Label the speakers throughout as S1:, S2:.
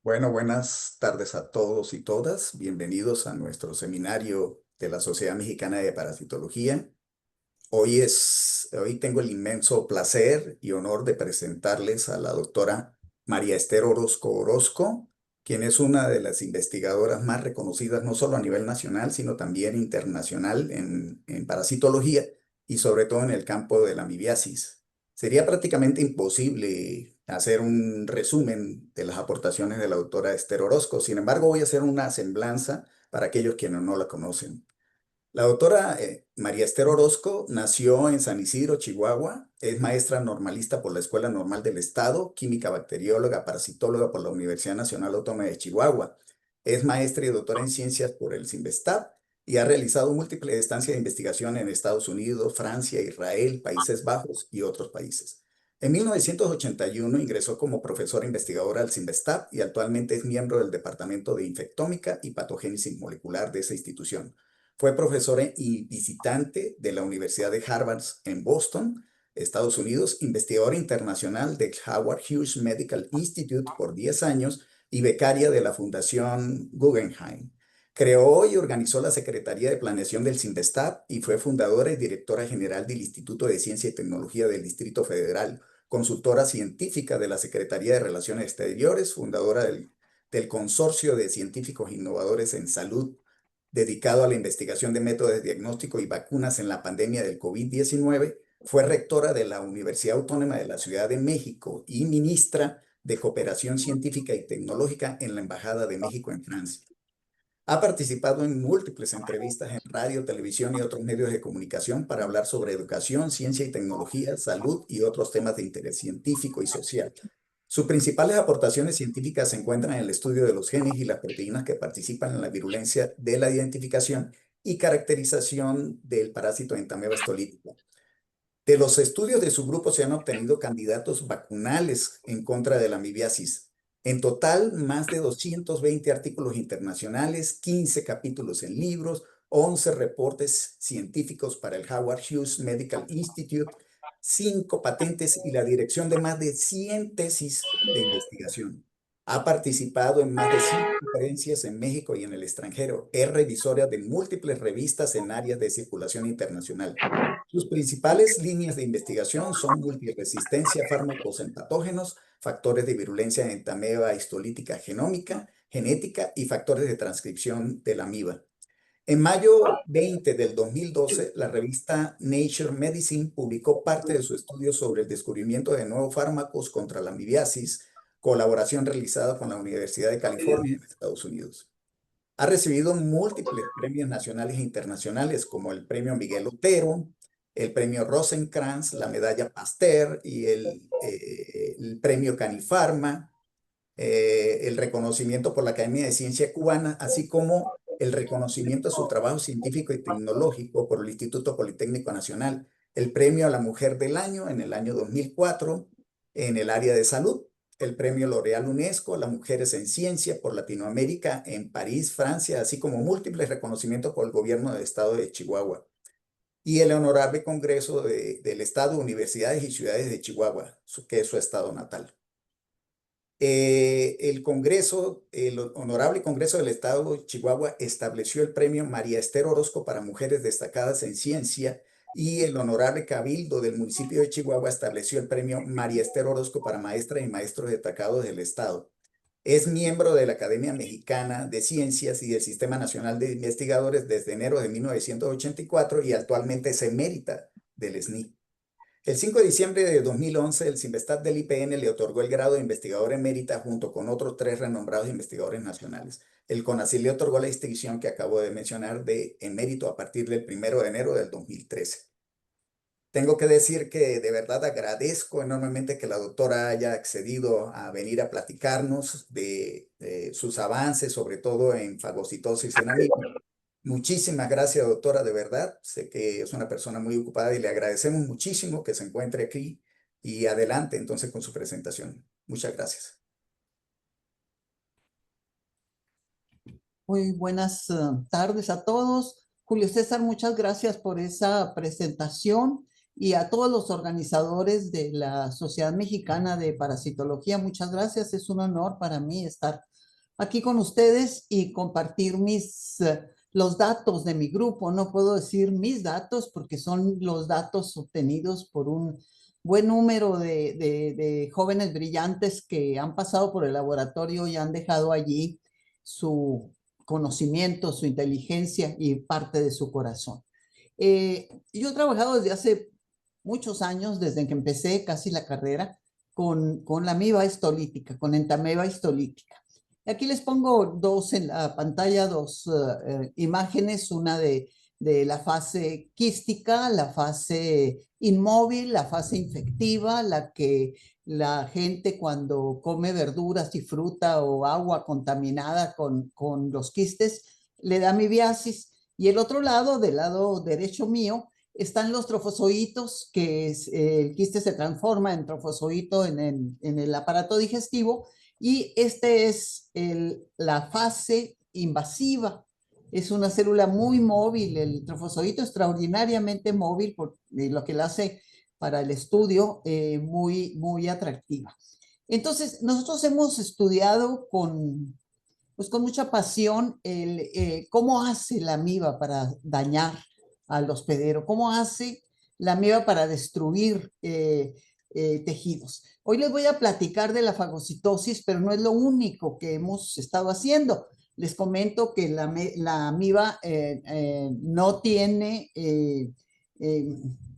S1: Bueno, buenas tardes a todos y todas. Bienvenidos a nuestro seminario de la Sociedad Mexicana de Parasitología. Hoy tengo el inmenso placer y honor de presentarles a la doctora María Esther Orozco Orozco, quien es una de las investigadoras más reconocidas no solo a nivel nacional, sino también internacional en parasitología y sobre todo en el campo de la amibiasis. Sería prácticamente imposible hacer un resumen de las aportaciones de la doctora Esther Orozco. Sin embargo, voy a hacer una semblanza para aquellos quienes no la conocen. La doctora María Esther Orozco nació en San Isidro, Chihuahua. Es maestra normalista por la Escuela Normal del Estado, química bacterióloga, parasitóloga por la Universidad Nacional Autónoma de Chihuahua. Es maestra y doctora en ciencias por el CINVESTAB y ha realizado múltiples estancias de investigación en Estados Unidos, Francia, Israel, Países Bajos y otros países. En 1981 ingresó como profesora investigadora al CINVESTAB y actualmente es miembro del Departamento de Infectómica y Patogénesis Molecular de esa institución. Fue profesora y visitante de la Universidad de Harvard en Boston, Estados Unidos, investigadora internacional del Howard Hughes Medical Institute por 10 años y becaria de la Fundación Guggenheim. Creó y organizó la Secretaría de Planeación del CINVESTAB y fue fundadora y directora general del Instituto de Ciencia y Tecnología del Distrito Federal, consultora científica de la Secretaría de Relaciones Exteriores, fundadora del Consorcio de Científicos Innovadores en Salud dedicado a la investigación de métodos de diagnóstico y vacunas en la pandemia del COVID-19, fue rectora de la Universidad Autónoma de la Ciudad de México y ministra de Cooperación Científica y Tecnológica en la Embajada de México en Francia. Ha participado en múltiples entrevistas en radio, televisión y otros medios de comunicación para hablar sobre educación, ciencia y tecnología, salud y otros temas de interés científico y social. Sus principales aportaciones científicas se encuentran en el estudio de los genes y las proteínas que participan en la virulencia de la identificación y caracterización del parásito Entamoeba stolítica. De los estudios de su grupo se han obtenido candidatos vacunales en contra de la amibiasis. En total, más de 220 artículos internacionales, 15 capítulos en libros, 11 reportes científicos para el Howard Hughes Medical Institute, 5 patentes y la dirección de más de 100 tesis de investigación. Ha participado en más de 100 conferencias en México y en el extranjero. Es revisora de múltiples revistas en áreas de circulación internacional. Sus principales líneas de investigación son multiresistencia a fármacos en patógenos, factores de virulencia en Entamoeba histolítica genómica, genética y factores de transcripción de la amiba. En mayo 20 del 2012, la revista Nature Medicine publicó parte de su estudio sobre el descubrimiento de nuevos fármacos contra la amibiasis, colaboración realizada con la Universidad de California en Estados Unidos. Ha recibido múltiples premios nacionales e internacionales, como el Premio Miguel Otero, el Premio Rosenkrantz, la Medalla Pasteur y el Premio Canifarma, el reconocimiento por la Academia de Ciencia Cubana, así como el reconocimiento a su trabajo científico y tecnológico por el Instituto Politécnico Nacional, el Premio a la Mujer del Año en el año 2004 en el área de salud, el Premio L'Oréal UNESCO, las Mujeres en Ciencia por Latinoamérica en París, Francia, así como múltiples reconocimientos por el gobierno del estado de Chihuahua y el Honorable Congreso del Estado, Universidades y Ciudades de Chihuahua, que es su estado natal. El Honorable Congreso del Estado de Chihuahua estableció el premio María Esther Orozco para mujeres destacadas en ciencia y el Honorable Cabildo del municipio de Chihuahua estableció el premio María Esther Orozco para maestras y maestros destacados del Estado. Es miembro de la Academia Mexicana de Ciencias y del Sistema Nacional de Investigadores desde enero de 1984 y actualmente es emérita del SNI. El 5 de diciembre de 2011, el CINVESTAB del IPN le otorgó el grado de investigador emérita junto con otros 3 renombrados investigadores nacionales. El CONACYT le otorgó la distinción que acabo de mencionar de emérito a partir del 1 de enero del 2013. Tengo que decir que de verdad agradezco enormemente que la doctora haya accedido a venir a platicarnos de sus avances, sobre todo en fagocitosis en amigos. Muchísimas gracias, doctora, de verdad. Sé que es una persona muy ocupada y le agradecemos muchísimo que se encuentre aquí y adelante entonces con su presentación. Muchas gracias.
S2: Muy buenas tardes a todos. Julio César, muchas gracias por esa presentación y a todos los organizadores de la Sociedad Mexicana de Parasitología. Muchas gracias. Es un honor para mí estar aquí con ustedes y compartir los datos de mi grupo. No puedo decir mis datos porque son los datos obtenidos por un buen número de jóvenes brillantes que han pasado por el laboratorio y han dejado allí su conocimiento, su inteligencia y parte de su corazón. Yo he trabajado desde hace muchos años, desde que empecé casi la carrera, con la amiba histolítica, con entameba histolítica. Aquí les pongo dos en la pantalla, dos imágenes, una de la fase quística, la fase inmóvil, la fase infectiva, la que la gente cuando come verduras y fruta o agua contaminada con los quistes le da amibiasis. Y el otro lado, del lado derecho mío, están los trofozoitos, que el quiste se transforma en trofozoito en el aparato digestivo, y este es la fase invasiva. Es una célula muy móvil, el trofozoito extraordinariamente móvil, por lo que la hace para el estudio muy atractiva. Entonces, nosotros hemos estudiado pues con mucha pasión cómo hace la amiba para dañar al hospedero, cómo hace la amiba para destruir tejidos. Hoy les voy a platicar de la fagocitosis, pero no es lo único que hemos estado haciendo. Les comento que la amiba no tiene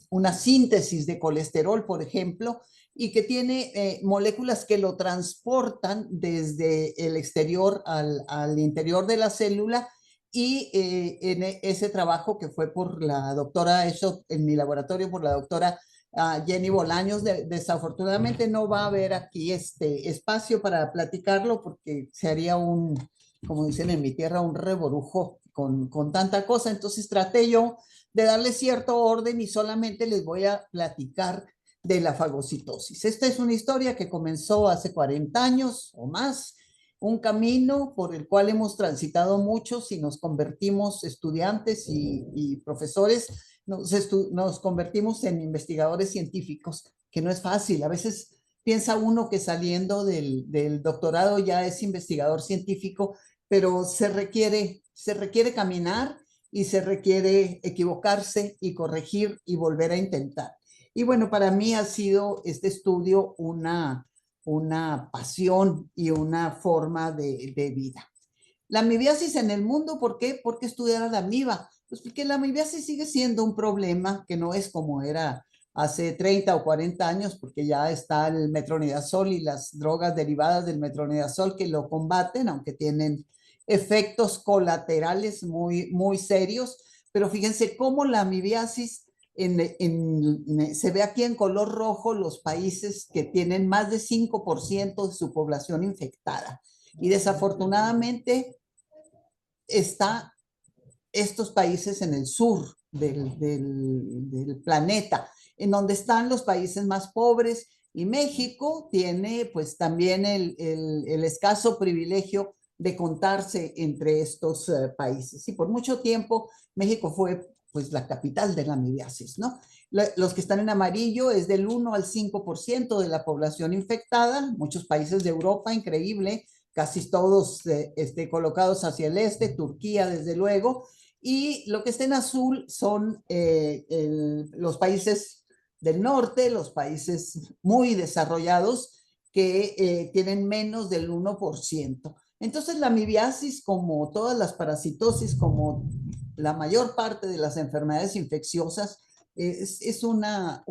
S2: una síntesis de colesterol, por ejemplo, y que tiene moléculas que lo transportan desde el exterior al interior de la célula, y en ese trabajo que fue por la doctora, hecho en mi laboratorio por la doctora Jenny Bolaños, desafortunadamente no va a haber aquí este espacio para platicarlo porque se haría como dicen en mi tierra, un reborujo con tanta cosa. Entonces traté yo de darle cierto orden y solamente les voy a platicar de la fagocitosis. Esta es una historia que comenzó hace 40 años o más, un camino por el cual hemos transitado muchos y nos convertimos estudiantes y profesores, nos convertimos en investigadores científicos, que no es fácil. A veces piensa uno que saliendo del doctorado ya es investigador científico, pero se requiere caminar y se requiere equivocarse y corregir y volver a intentar. Y bueno, para mí ha sido este estudio una pasión y una forma de vida. La amibiasis en el mundo, ¿por qué? ¿Por qué estudiar a la amiba? Pues porque la amibiasis sigue siendo un problema que no es como era hace 30 o 40 años, porque ya está el metronidazol y las drogas derivadas del metronidazol que lo combaten, aunque tienen efectos colaterales muy serios. Pero fíjense cómo la amibiasis se ve aquí en color rojo los países que tienen más de 5% de su población infectada. Y desafortunadamente está estos países en el sur del planeta, en donde están los países más pobres, y México tiene pues también el escaso privilegio de contarse entre estos países. Y por mucho tiempo México fue pues la capital de la amibiasis, ¿no? Los que están en amarillo es del 1 al 5% de la población infectada, muchos países de Europa, increíble, casi todos colocados hacia el este, Turquía desde luego, y lo que está en azul son los países del norte, los países muy desarrollados que tienen menos del 1%. Entonces la amibiasis, como todas las parasitosis, como la mayor parte de las enfermedades infecciosas, es una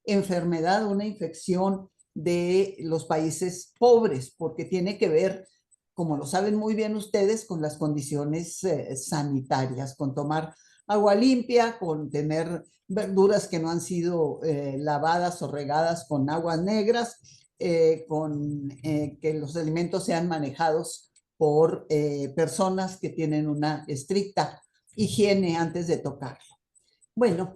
S2: enfermedad, una infección de los países pobres, porque tiene que ver, como lo saben muy bien ustedes, con las condiciones sanitarias, con tomar agua limpia, con tener verduras que no han sido lavadas o regadas con aguas negras, con que los alimentos sean manejados por personas que tienen una estricta higiene antes de tocarlo. Bueno,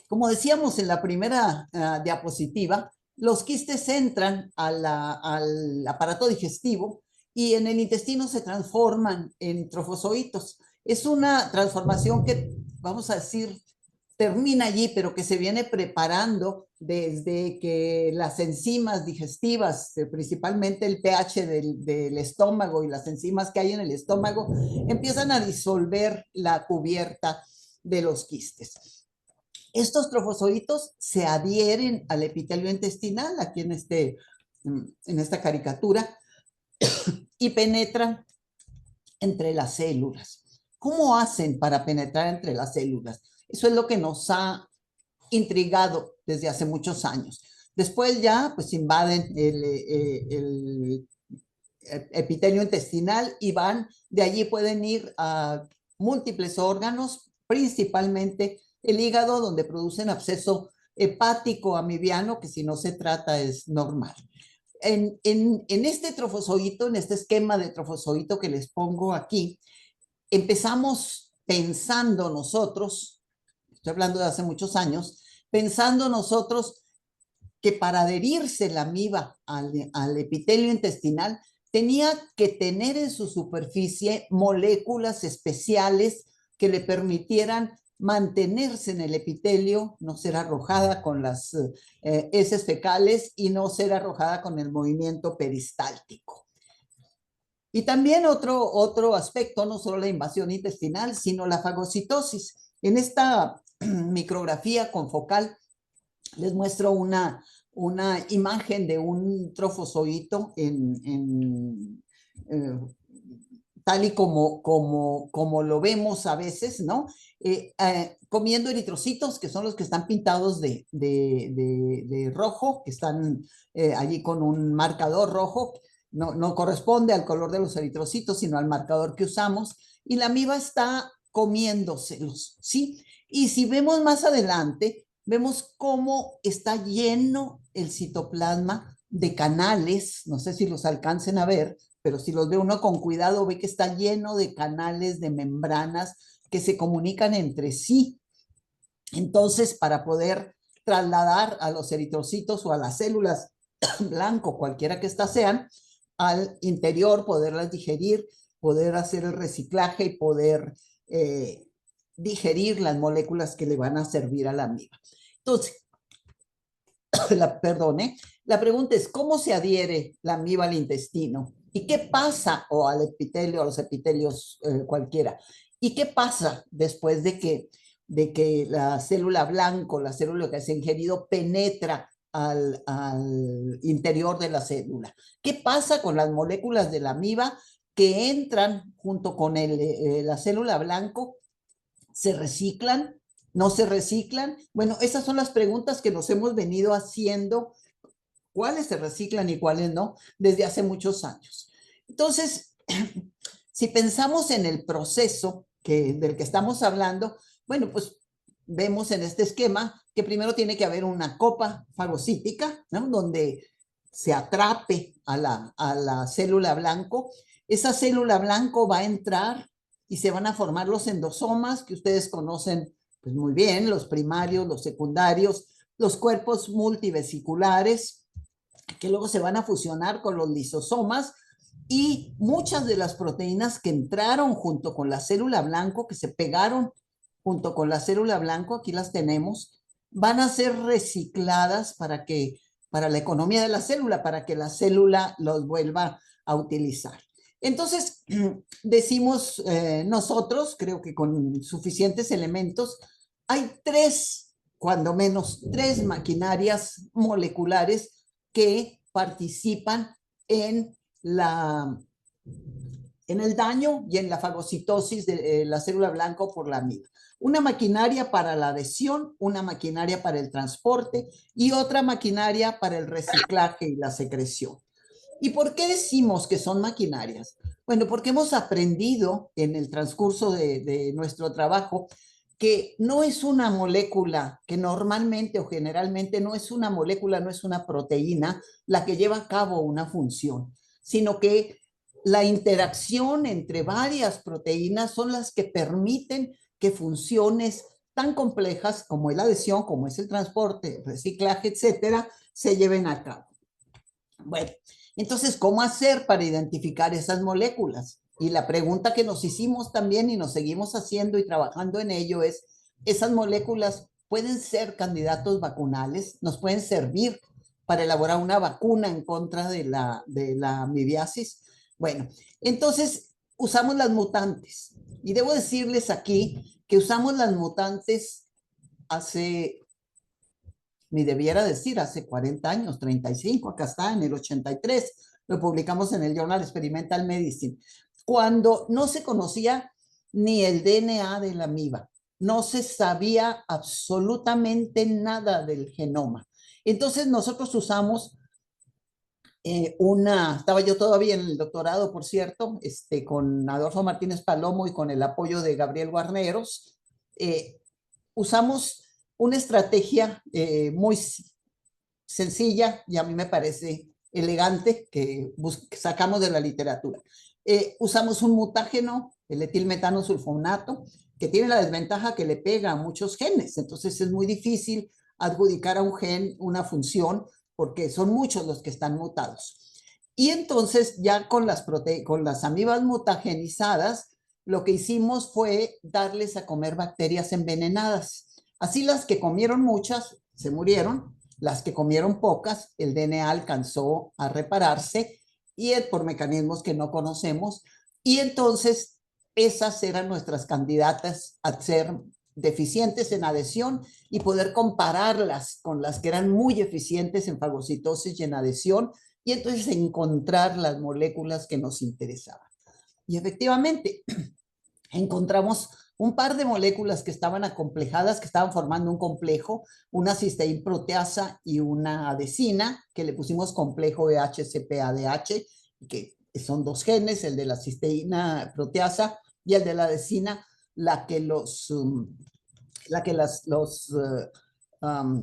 S2: como decíamos en la primera diapositiva, los quistes entran al aparato digestivo y en el intestino se transforman en trofozoitos. Es una transformación que, vamos a decir, termina allí, pero que se viene preparando desde que las enzimas digestivas, principalmente el pH del estómago y las enzimas que hay en el estómago, empiezan a disolver la cubierta de los quistes. Estos trofozoitos se adhieren al epitelio intestinal, aquí en esta caricatura, y penetran entre las células. ¿Cómo hacen para penetrar entre las células? Eso es lo que nos ha intrigado desde hace muchos años. Después ya pues invaden el epitelio intestinal y van, de allí pueden ir a múltiples órganos, principalmente el hígado, donde producen absceso hepático amibiano, que si no se trata es normal. En este trofozoito, en este esquema de trofozoito que les pongo aquí, empezamos pensando nosotros, estoy hablando de hace muchos años, pensando nosotros que para adherirse la amiba al epitelio intestinal tenía que tener en su superficie moléculas especiales que le permitieran mantenerse en el epitelio, no ser arrojada con las heces fecales y no ser arrojada con el movimiento peristáltico. Y también otro aspecto, no solo la invasión intestinal, sino la fagocitosis. En esta micrografía confocal les muestro una imagen de un trofozoito tal y como lo vemos a veces, ¿no? Comiendo eritrocitos, que son los que están pintados de rojo, que están allí con un marcador rojo, no corresponde al color de los eritrocitos, sino al marcador que usamos, y la amiba está comiéndoselos, ¿sí? Y si vemos más adelante, vemos cómo está lleno el citoplasma de canales, no sé si los alcancen a ver, pero si los ve uno con cuidado, ve que está lleno de canales, de membranas que se comunican entre sí. Entonces, para poder trasladar a los eritrocitos o a las células blanco, cualquiera que éstas sean, al interior, poderlas digerir, poder hacer el reciclaje y poder digerir las moléculas que le van a servir a la amiba. Entonces, la pregunta es, ¿cómo se adhiere la amiba al intestino? ¿Y qué pasa, o al epitelio, a los epitelios cualquiera? ¿Y qué pasa después de que la célula blanco, la célula que se ha ingerido, penetra al interior de la célula? ¿Qué pasa con las moléculas de la amiba que entran junto con la célula blanco? ¿Se reciclan? ¿No se reciclan? Bueno, esas son las preguntas que nos hemos venido haciendo, cuáles se reciclan y cuáles no, desde hace muchos años. Entonces, si pensamos en el proceso del que estamos hablando, bueno, pues vemos en este esquema que primero tiene que haber una copa fagocítica, ¿no? Donde se atrape a la célula blanco. Esa célula blanco va a entrar y se van a formar los endosomas que ustedes conocen pues, muy bien, los primarios, los secundarios, los cuerpos multivesiculares, que luego se van a fusionar con los lisosomas, y muchas de las proteínas que entraron junto con la célula blanco, que se pegaron junto con la célula blanco, aquí las tenemos, van a ser recicladas para la economía de la célula, para que la célula los vuelva a utilizar. Entonces, decimos nosotros, creo que con suficientes elementos, hay cuando menos tres maquinarias moleculares que participan en el daño y en la fagocitosis de la célula blanco por la amiba. Una maquinaria para la adhesión, una maquinaria para el transporte y otra maquinaria para el reciclaje y la secreción. ¿Y por qué decimos que son maquinarias? Bueno, porque hemos aprendido en el transcurso de nuestro trabajo que no es una molécula, que normalmente o generalmente no es una molécula, no es una proteína la que lleva a cabo una función, sino que la interacción entre varias proteínas son las que permiten que funciones tan complejas como la adhesión, como es el transporte, el reciclaje, etcétera, se lleven a cabo. Bueno, entonces, ¿cómo hacer para identificar esas moléculas? Y la pregunta que nos hicimos también y nos seguimos haciendo y trabajando en ello es, esas moléculas pueden ser candidatos vacunales, nos pueden servir para elaborar una vacuna en contra de la amibiasis. Bueno, entonces usamos las mutantes. Y debo decirles aquí que usamos las mutantes hace, ni debiera decir, hace 40 años, 35, acá está, en el 83, lo publicamos en el Journal Experimental Medicine, cuando no se conocía ni el DNA de la amiba, no se sabía absolutamente nada del genoma. Entonces nosotros usamos estaba yo todavía en el doctorado, por cierto, con Adolfo Martínez Palomo y con el apoyo de Gabriel Guarneros, eh, usamos una estrategia muy sencilla y a mí me parece elegante que sacamos de la literatura. Usamos un mutágeno, el etilmetano sulfonato, que tiene la desventaja que le pega a muchos genes, entonces es muy difícil adjudicar a un gen una función porque son muchos los que están mutados. Y entonces ya con las amibas mutagenizadas, lo que hicimos fue darles a comer bacterias envenenadas. Así las que comieron muchas se murieron, las que comieron pocas, el DNA alcanzó a repararse y por mecanismos que no conocemos. Y entonces esas eran nuestras candidatas a ser deficientes en adhesión y poder compararlas con las que eran muy eficientes en fagocitosis y en adhesión y entonces encontrar las moléculas que nos interesaban. Y efectivamente, encontramos un par de moléculas que estaban acomplejadas, que estaban formando un complejo, una cisteína proteasa y una adesina, que le pusimos complejo EHCP-ADH, que son dos genes, el de la cisteína proteasa y el de la adesina, la que los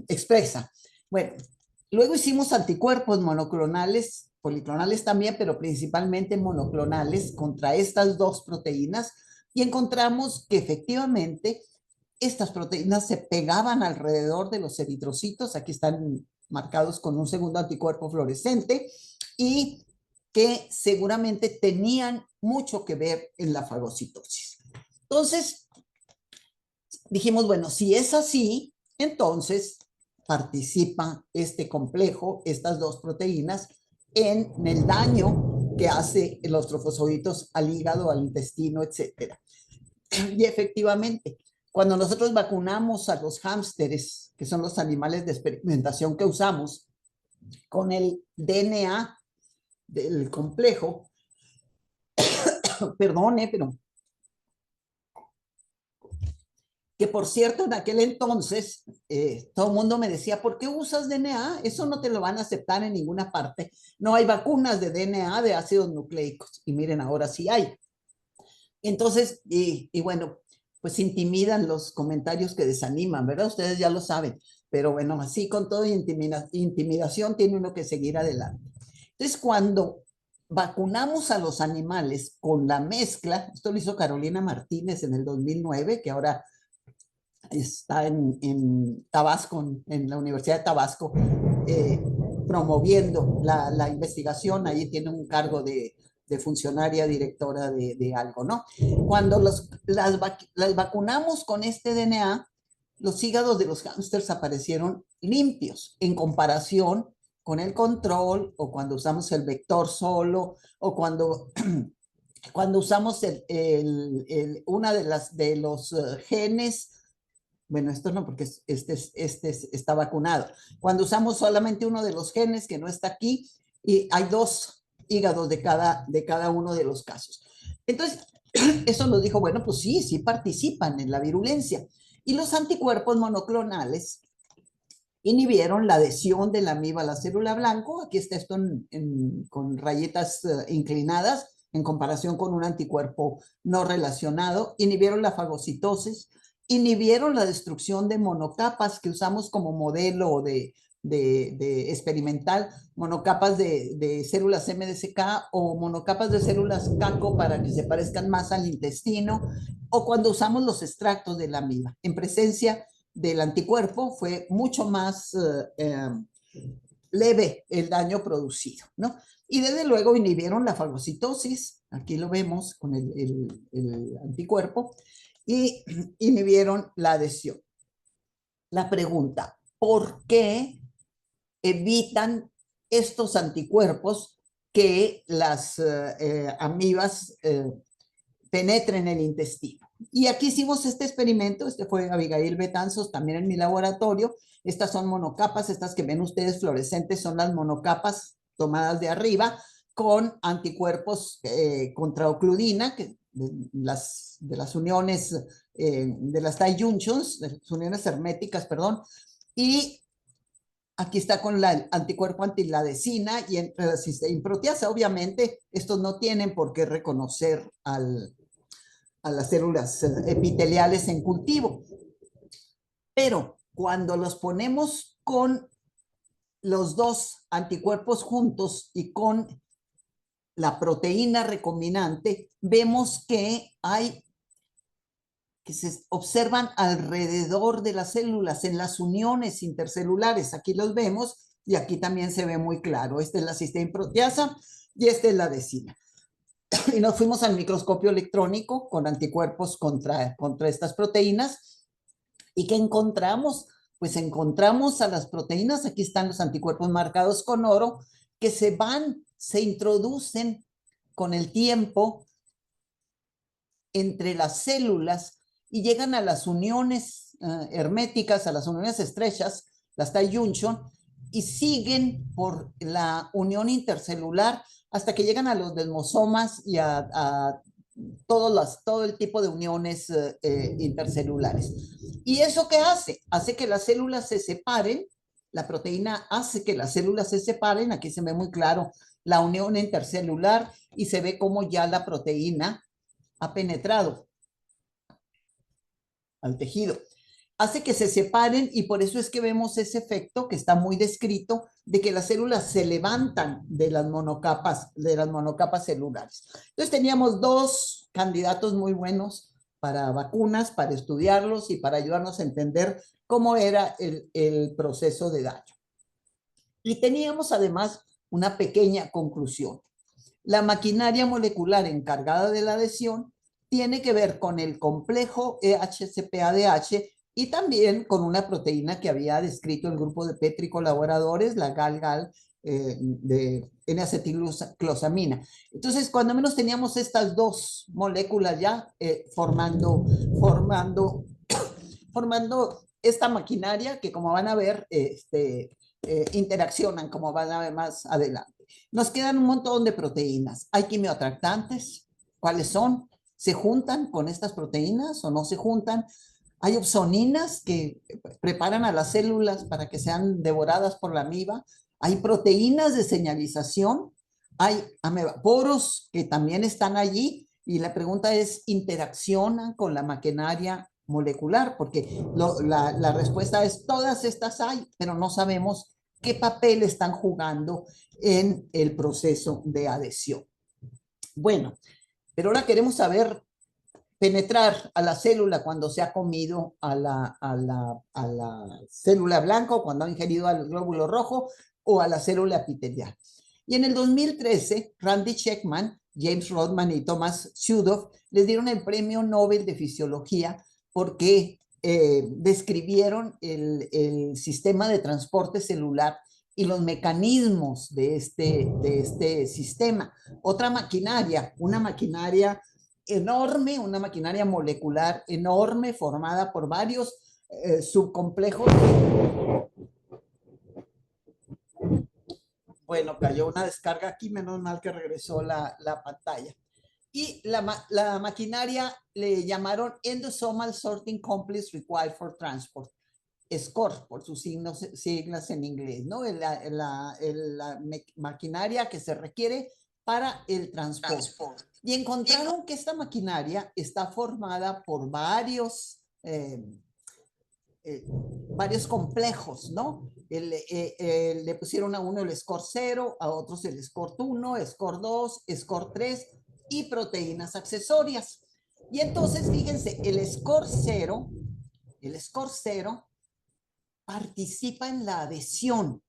S2: expresa. Bueno, luego hicimos anticuerpos monoclonales, policlonales también, pero principalmente monoclonales contra estas dos proteínas y encontramos que efectivamente estas proteínas se pegaban alrededor de los eritrocitos, aquí están marcados con un segundo anticuerpo fluorescente, y que seguramente tenían mucho que ver en la fagocitosis. Entonces, dijimos, bueno, si es así, entonces participa este complejo, estas dos proteínas, en el daño que hace los trofosfoditos al hígado, al intestino, etcétera. Y efectivamente, cuando nosotros vacunamos a los hámsteres, que son los animales de experimentación que usamos, con el DNA del complejo, perdone, pero que por cierto, en aquel entonces, todo el mundo me decía, ¿por qué usas DNA? Eso no te lo van a aceptar en ninguna parte. No hay vacunas de DNA de ácidos nucleicos. Y miren, ahora sí hay. Entonces, y bueno, pues intimidan los comentarios que desaniman, ¿verdad? Ustedes ya lo saben. Pero bueno, así con todo intimidación tiene uno que seguir adelante. Entonces, cuando vacunamos a los animales con la mezcla, esto lo hizo Carolina Martínez en el 2009, que ahora está en Tabasco, en la Universidad de Tabasco, eh, promoviendo la investigación, ahí tiene un cargo de funcionaria directora de algo, ¿no? Cuando las vacunamos con este DNA, los hígados de los hámsters aparecieron limpios en comparación con el control o cuando usamos el vector solo o cuando usamos una de los genes. Bueno, esto no, porque está vacunado. Cuando usamos solamente uno de los genes que no está aquí, y hay dos hígados de cada uno de los casos. Entonces, eso nos dijo, bueno, pues sí, sí participan en la virulencia. Y los anticuerpos monoclonales inhibieron la adhesión de la amiba a la célula blanco. Aquí está esto con rayitas inclinadas en comparación con un anticuerpo no relacionado. Inhibieron la fagocitosis, inhibieron la destrucción de monocapas que usamos como modelo de experimental, monocapas de células MDSK o monocapas de células CACO para que se parezcan más al intestino, o cuando usamos los extractos de la amiba. En presencia del anticuerpo fue mucho más leve el daño producido, ¿no? Y desde luego inhibieron la fagocitosis, aquí lo vemos con el anticuerpo, y inhibieron la adhesión. La pregunta, ¿por qué evitan estos anticuerpos que las amibas penetren el intestino? Y aquí hicimos este experimento, este fue Abigail Betanzos, también en mi laboratorio. Estas son monocapas, estas que ven ustedes fluorescentes son las monocapas tomadas de arriba con anticuerpos contra ocludina, que de las uniones, de las tight junctions, de las uniones herméticas, perdón, y aquí está con el anticuerpo antiladecina y entre la cisteína proteasa. Obviamente, estos no tienen por qué reconocer a las células epiteliales en cultivo. Pero cuando los ponemos con los dos anticuerpos juntos y con la proteína recombinante, vemos que se observan alrededor de las células, en las uniones intercelulares. Aquí los vemos y aquí también se ve muy claro. Esta es la cisteína proteasa y esta es la adhesina. Y nos fuimos al microscopio electrónico con anticuerpos contra estas proteínas. ¿Y qué encontramos? Pues encontramos a las proteínas, aquí están los anticuerpos marcados con oro, que se introducen con el tiempo entre las células y llegan a las uniones herméticas, a las uniones estrechas, las tight junction, y siguen por la unión intercelular hasta que llegan a los desmosomas y a todo el tipo de uniones intercelulares. ¿Y eso qué hace? Hace que las células se separen, la proteína hace que las células se separen, aquí se ve muy claro la unión intercelular y se ve cómo ya la proteína ha penetrado al tejido. Hace que se separen y por eso es que vemos ese efecto que está muy descrito de que las células se levantan de las monocapas celulares. Entonces teníamos dos candidatos muy buenos para vacunas, para estudiarlos y para ayudarnos a entender cómo era el proceso de daño. Y teníamos además una pequeña conclusión. La maquinaria molecular encargada de la adhesión tiene que ver con el complejo EHCPADH y también con una proteína que había descrito el grupo de Petri colaboradores, la GAL-GAL de N-acetilglucosamina. Entonces, cuando menos teníamos estas dos moléculas ya formando esta maquinaria que, como van a ver, interaccionan, como van a ver más adelante. Nos quedan un montón de proteínas. Hay quimioatractantes. ¿Cuáles son? ¿Se juntan con estas proteínas o no se juntan? Hay opsoninas que preparan a las células para que sean devoradas por la amiba. Hay proteínas de señalización. Hay amebaporos que también están allí. Y la pregunta es, ¿interaccionan con la maquinaria molecular? Porque la respuesta es, todas estas hay, pero no sabemos qué papel están jugando en el proceso de adhesión. Bueno, pero ahora queremos saber penetrar a la célula cuando se ha comido a la célula blanca o cuando ha ingerido al glóbulo rojo o a la célula epitelial. Y en el 2013, Randy Sheckman, James Rodman y Thomas Sudoff les dieron el Premio Nobel de Fisiología porque describieron el sistema de transporte celular y los mecanismos de este sistema. Otra maquinaria, una maquinaria enorme, una maquinaria molecular enorme formada por varios subcomplejos. Bueno, cayó una descarga aquí, menos mal que regresó la pantalla. Y la maquinaria le llamaron Endosomal Sorting Complex Required for Transport. SCORT, por sus siglas en inglés, ¿no? La maquinaria que se requiere para el transporte. Y encontraron que esta maquinaria está formada por varios complejos, ¿no? Le pusieron a uno el SCORT 0, a otros el SCORT 1, SCORT 2, SCORT 3 y proteínas accesorias. Y entonces, fíjense, el SCORT 0 participa en la adhesión.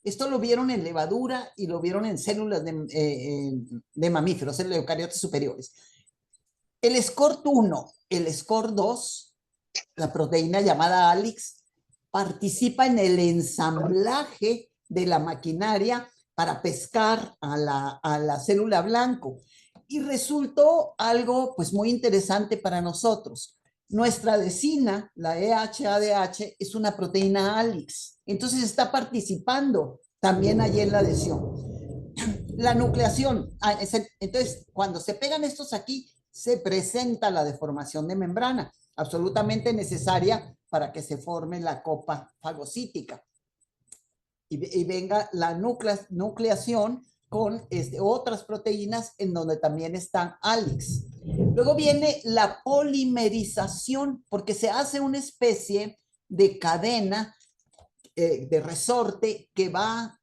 S2: Esto lo vieron en levadura y lo vieron en células de mamíferos, en eucariotas superiores. El SCORT1, el SCORT2, la proteína llamada ALIX, participa en el ensamblaje de la maquinaria para pescar a la célula blanco. Y resultó algo pues muy interesante para nosotros. Nuestra adesina, la EHADH, es una proteína ALIX. Entonces está participando también allí en la adhesión. La nucleación. Entonces, cuando se pegan estos aquí, se presenta la deformación de membrana, absolutamente necesaria para que se forme la copa fagocítica y venga la nucleación con otras proteínas en donde también están ALIX. Luego viene la polimerización, porque se hace una especie de cadena de resorte que va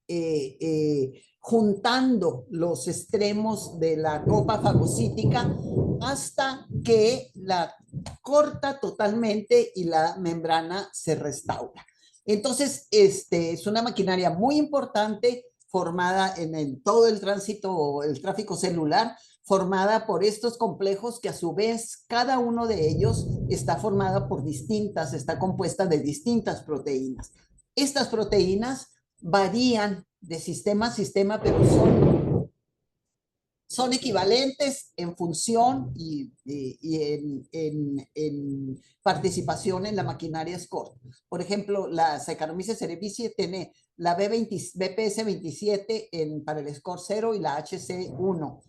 S2: juntando los extremos de la copa fagocítica hasta que la corta totalmente y la membrana se restaura. Entonces, es una maquinaria muy importante formada en todo el tránsito o el tráfico celular, formada por estos complejos que a su vez cada uno de ellos está formada por está compuesta de distintas proteínas. Estas proteínas varían de sistema a sistema, pero son equivalentes en función en participación en la maquinaria SCORT. Por ejemplo, la Saccharomyces cerevisiae tiene la BPS27 para el SCORT 0 y la HC1.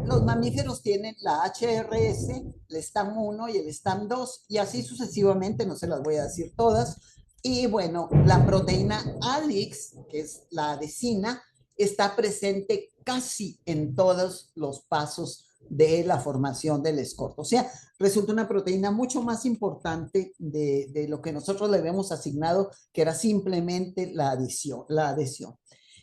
S2: Los mamíferos tienen la HRS, el STAM 1 y el STAM 2, y así sucesivamente, no se las voy a decir todas. Y bueno, la proteína ALIX, que es la adesina, está presente casi en todos los pasos de la formación del escorto. O sea, resulta una proteína mucho más importante de lo que nosotros le habíamos asignado, que era simplemente la adhesión.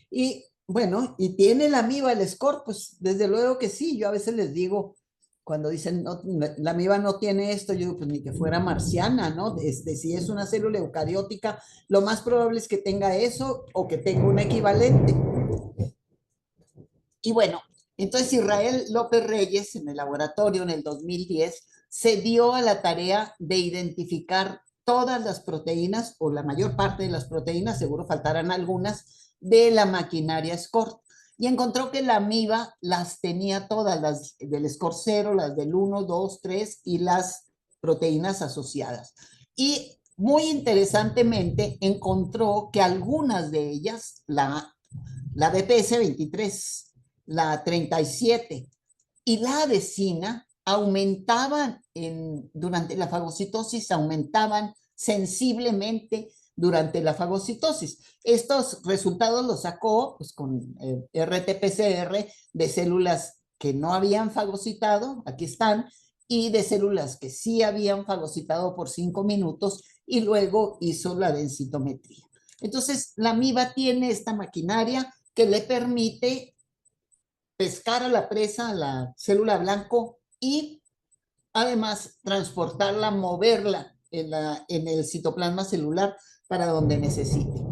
S2: Y bueno, ¿y tiene la amiba el SCORT? Pues desde luego que sí. Yo a veces les digo, cuando dicen, no, la amiba no tiene esto, yo digo, pues ni que fuera marciana, ¿no? Si es una célula eucariótica, lo más probable es que tenga eso o que tenga un equivalente. Y bueno, entonces Israel López Reyes en el laboratorio en el 2010 se dio a la tarea de identificar todas las proteínas o la mayor parte de las proteínas, seguro faltarán algunas, de la maquinaria SCORT. Y encontró que la amiba las tenía todas, las del SCORT 0, las del 1, 2, 3 y las proteínas asociadas. Y muy interesantemente encontró que algunas de ellas, la BPS 23, la 37 y la adesina aumentaban durante la fagocitosis, aumentaban sensiblemente durante la fagocitosis. Estos resultados los sacó pues, con RT-PCR de células que no habían fagocitado, aquí están, y de células que sí habían fagocitado por 5 minutos y luego hizo la densitometría. Entonces, la amiba tiene esta maquinaria que le permite pescar a la presa, a la célula blanco y además transportarla, moverla en el citoplasma celular para donde necesite.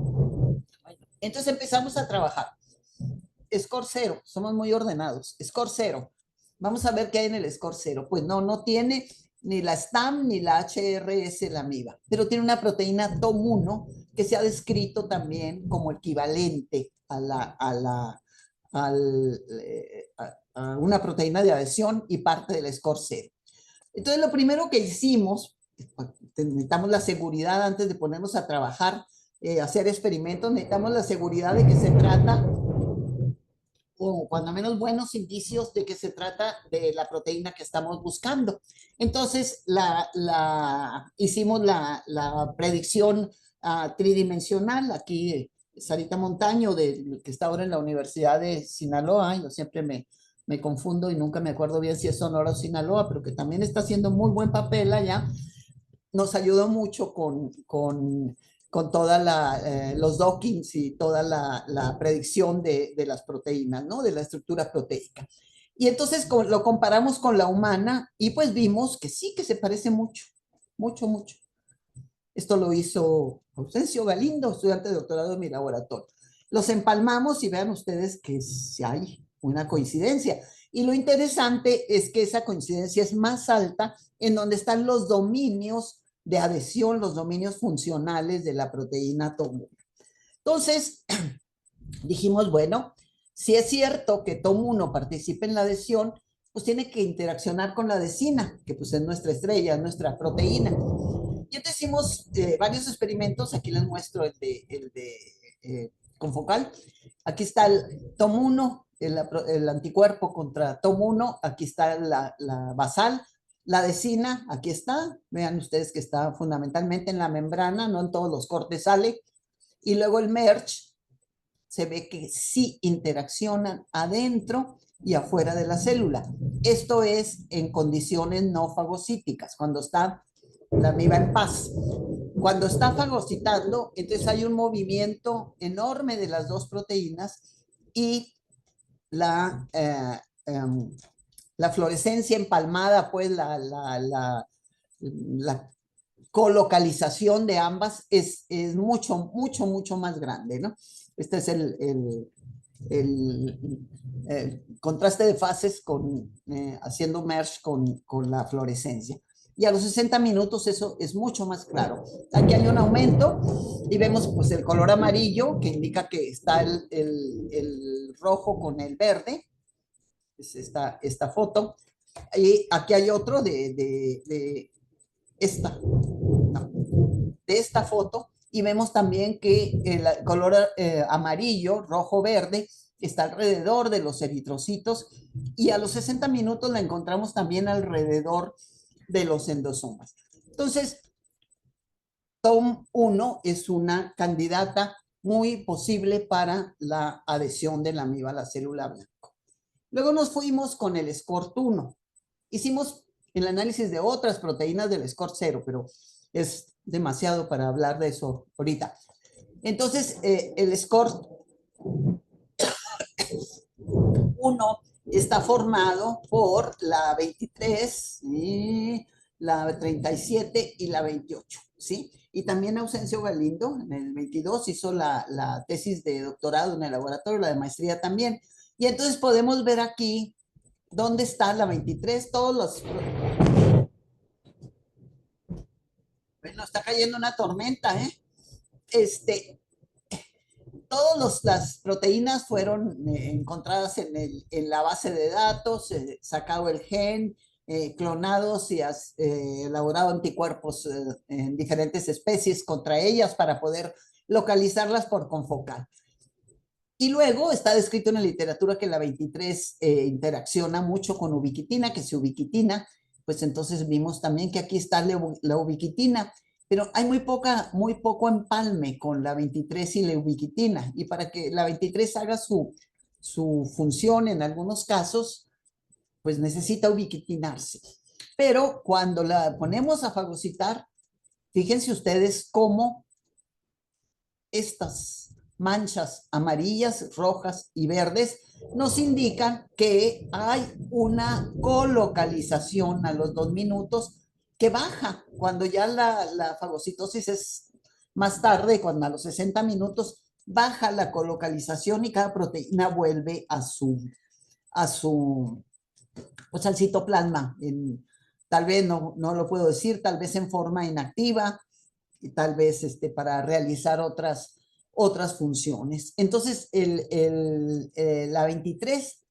S2: Entonces empezamos a trabajar. Score 0, somos muy ordenados. Score 0. Vamos a ver qué hay en el score 0. Pues no tiene ni la STAM ni la HRS, la amiba, pero tiene una proteína TOM1 que se ha descrito también como equivalente a una proteína de adhesión y parte del score 0. Entonces, lo primero que hicimos, necesitamos la seguridad antes de ponernos a trabajar, hacer experimentos, necesitamos la seguridad de que se trata, o cuando menos buenos indicios de que se trata de la proteína que estamos buscando. Entonces, hicimos la predicción tridimensional. Aquí, Sarita Montaño, que está ahora en la Universidad de Sinaloa, yo siempre me confundo y nunca me acuerdo bien si es Sonora o Sinaloa, pero que también está haciendo muy buen papel allá, nos ayudó mucho con todos los dockings y toda la predicción de las proteínas, ¿no? De la estructura proteica. Y entonces lo comparamos con la humana y pues vimos que sí, que se parece mucho, mucho, mucho. Esto lo hizo Ausencio Galindo, estudiante de doctorado en mi laboratorio. Los empalmamos y vean ustedes que sí hay una coincidencia. Y lo interesante es que esa coincidencia es más alta en donde están los dominios de adhesión, los dominios funcionales de la proteína TOM1. Entonces, dijimos, bueno, si es cierto que TOM1 participa en la adhesión, pues tiene que interaccionar con la adhesina, que pues es nuestra estrella, nuestra proteína. Y entonces hicimos varios experimentos, aquí les muestro el de confocal. Aquí está el TOM1, el anticuerpo contra TOM1, aquí está la basal, la adhesina, aquí está, vean ustedes que está fundamentalmente en la membrana, no en todos los cortes sale, y luego el merge, se ve que sí interaccionan adentro y afuera de la célula. Esto es en condiciones no fagocíticas, cuando está la amiba en paz. Cuando está fagocitando, entonces hay un movimiento enorme de las dos proteínas y la, la fluorescencia empalmada, pues la colocalización de ambas es mucho, mucho, mucho más grande, ¿no? Este es el contraste de fases haciendo merge con la fluorescencia. Y a los 60 minutos eso es mucho más claro. Aquí hay un aumento y vemos pues el color amarillo que indica que está el rojo con el verde. Es esta foto. Y aquí hay otro de esta, no, de esta foto y vemos también que el color amarillo, rojo, verde está alrededor de los eritrocitos y a los 60 minutos la encontramos también alrededor de los endosomas. Entonces, TOM1 es una candidata muy posible para la adhesión de la amiba a la célula blanco. Luego nos fuimos con el SCORT1. Hicimos el análisis de otras proteínas del SCORT0, pero es demasiado para hablar de eso ahorita. Entonces, el SCORT1 está formado por la 23, la 37 y la 28, ¿sí? Y también Ausencio Galindo, en el 22, hizo la tesis de doctorado en el laboratorio, la de maestría también. Y entonces podemos ver aquí dónde está la 23, todos los... Bueno, está cayendo una tormenta, ¿eh? Todas las proteínas fueron encontradas en la base de datos, sacado el gen, clonados y elaborado anticuerpos en diferentes especies contra ellas para poder localizarlas por confocal. Y luego está descrito en la literatura que la 23 interacciona mucho con ubiquitina, que si ubiquitina, pues entonces vimos también que aquí está la ubiquitina, pero hay muy poco empalme con la 23 y la ubiquitina. Y para que la 23 haga su función en algunos casos, pues necesita ubiquitinarse. Pero cuando la ponemos a fagocitar, fíjense ustedes cómo estas manchas amarillas, rojas y verdes nos indican que hay una colocalización a los 2 minutos que baja cuando ya la fagocitosis es más tarde, cuando a los 60 minutos baja la colocalización y cada proteína vuelve a su pues al citoplasma. Tal vez no lo puedo decir, tal vez en forma inactiva, y tal vez para realizar otras funciones. Entonces, la 23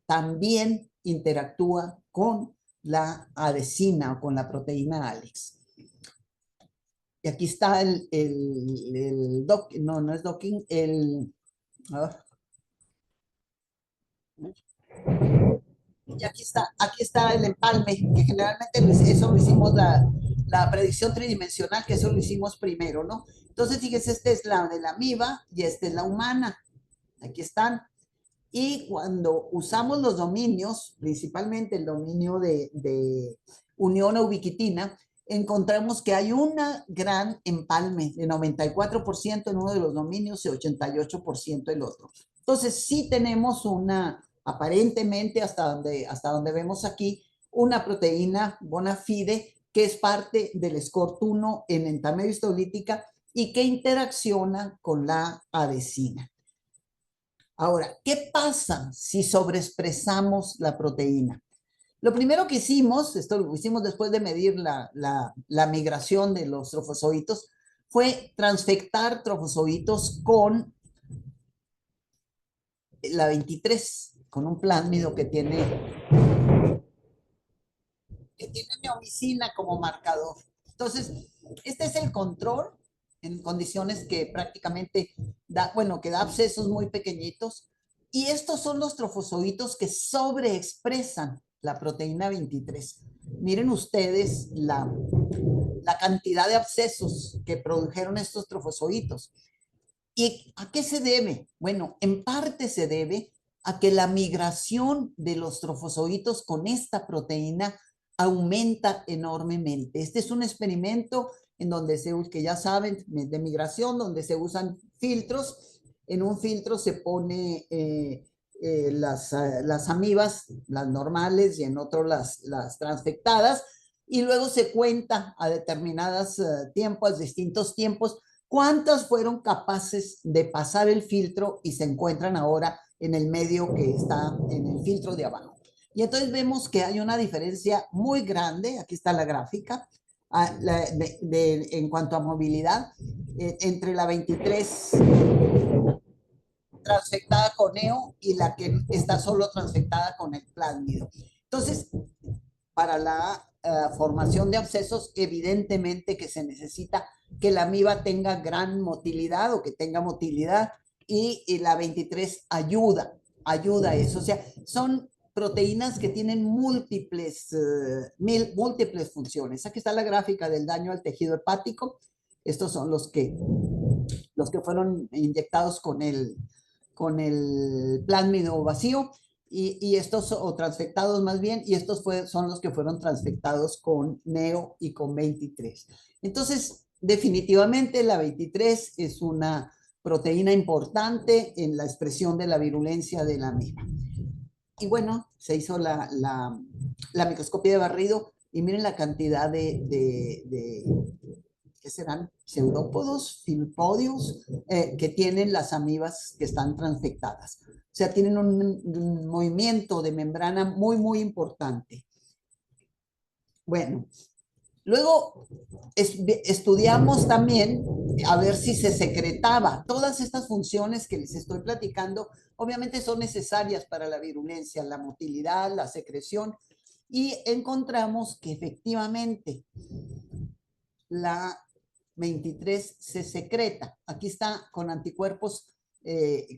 S2: también interactúa con la adhesina o con la proteína Alex. Y aquí está no es docking, y aquí está el empalme, que generalmente eso lo hicimos la predicción tridimensional, que eso lo hicimos primero, ¿no? Entonces, fíjense, esta es la de la amiba y esta es la humana. Aquí están. Y cuando usamos los dominios, principalmente el dominio de unión a ubiquitina, encontramos que hay una gran empalme de 94% en uno de los dominios y 88% en el otro. Entonces, sí tenemos aparentemente, hasta donde vemos aquí, una proteína bona fide que es parte del SCORT1 en entamedio histolítica y que interacciona con la adhesina. Ahora, ¿qué pasa si sobreexpresamos la proteína? Lo primero que hicimos, esto lo hicimos después de medir la migración de los trofozoitos, fue transfectar trofozoitos con la 23, con un plásmido que tiene neomicina como marcador. Entonces, este es el control en condiciones que prácticamente da, bueno, que da abscesos muy pequeñitos. Y estos son los trofozoitos que sobreexpresan la proteína 23. Miren ustedes la cantidad de abscesos que produjeron estos trofozoitos. ¿Y a qué se debe? Bueno, en parte se debe a que la migración de los trofozoitos con esta proteína aumenta enormemente. Este es un experimento en donde que ya saben, de migración, donde se usan filtros. En un filtro se pone las amibas, las normales, y en otro las transfectadas, y luego se cuenta a determinados tiempos, a distintos tiempos, cuántas fueron capaces de pasar el filtro y se encuentran ahora en el medio que está en el filtro de abajo. Y entonces vemos que hay una diferencia muy grande, aquí está la gráfica, en cuanto a movilidad, entre la 23 transfectada con EO y la que está solo transfectada con el plásmido. Entonces, para la formación de abscesos, evidentemente que se necesita que la amiba tenga gran motilidad o que tenga motilidad, y la 23 ayuda a eso. O sea, son proteínas que tienen múltiples funciones. Aquí está la gráfica del daño al tejido hepático. Estos son los que fueron inyectados con el plásmido vacío, y estos, o transfectados más bien, y estos son los que fueron transfectados con NEO y con 23. Entonces, definitivamente la 23 es una proteína importante en la expresión de la virulencia de la amiba. Y bueno, se hizo la microscopía de barrido y miren la cantidad de ¿qué serán? Pseudópodos, filpodios, que tienen las amibas que están transfectadas. O sea, tienen un movimiento de membrana muy, muy importante. Bueno, luego estudiamos también a ver si se secretaba. Todas estas funciones que les estoy platicando, obviamente son necesarias para la virulencia, la motilidad, la secreción, y encontramos que efectivamente la 23 se secreta. Aquí está con anticuerpos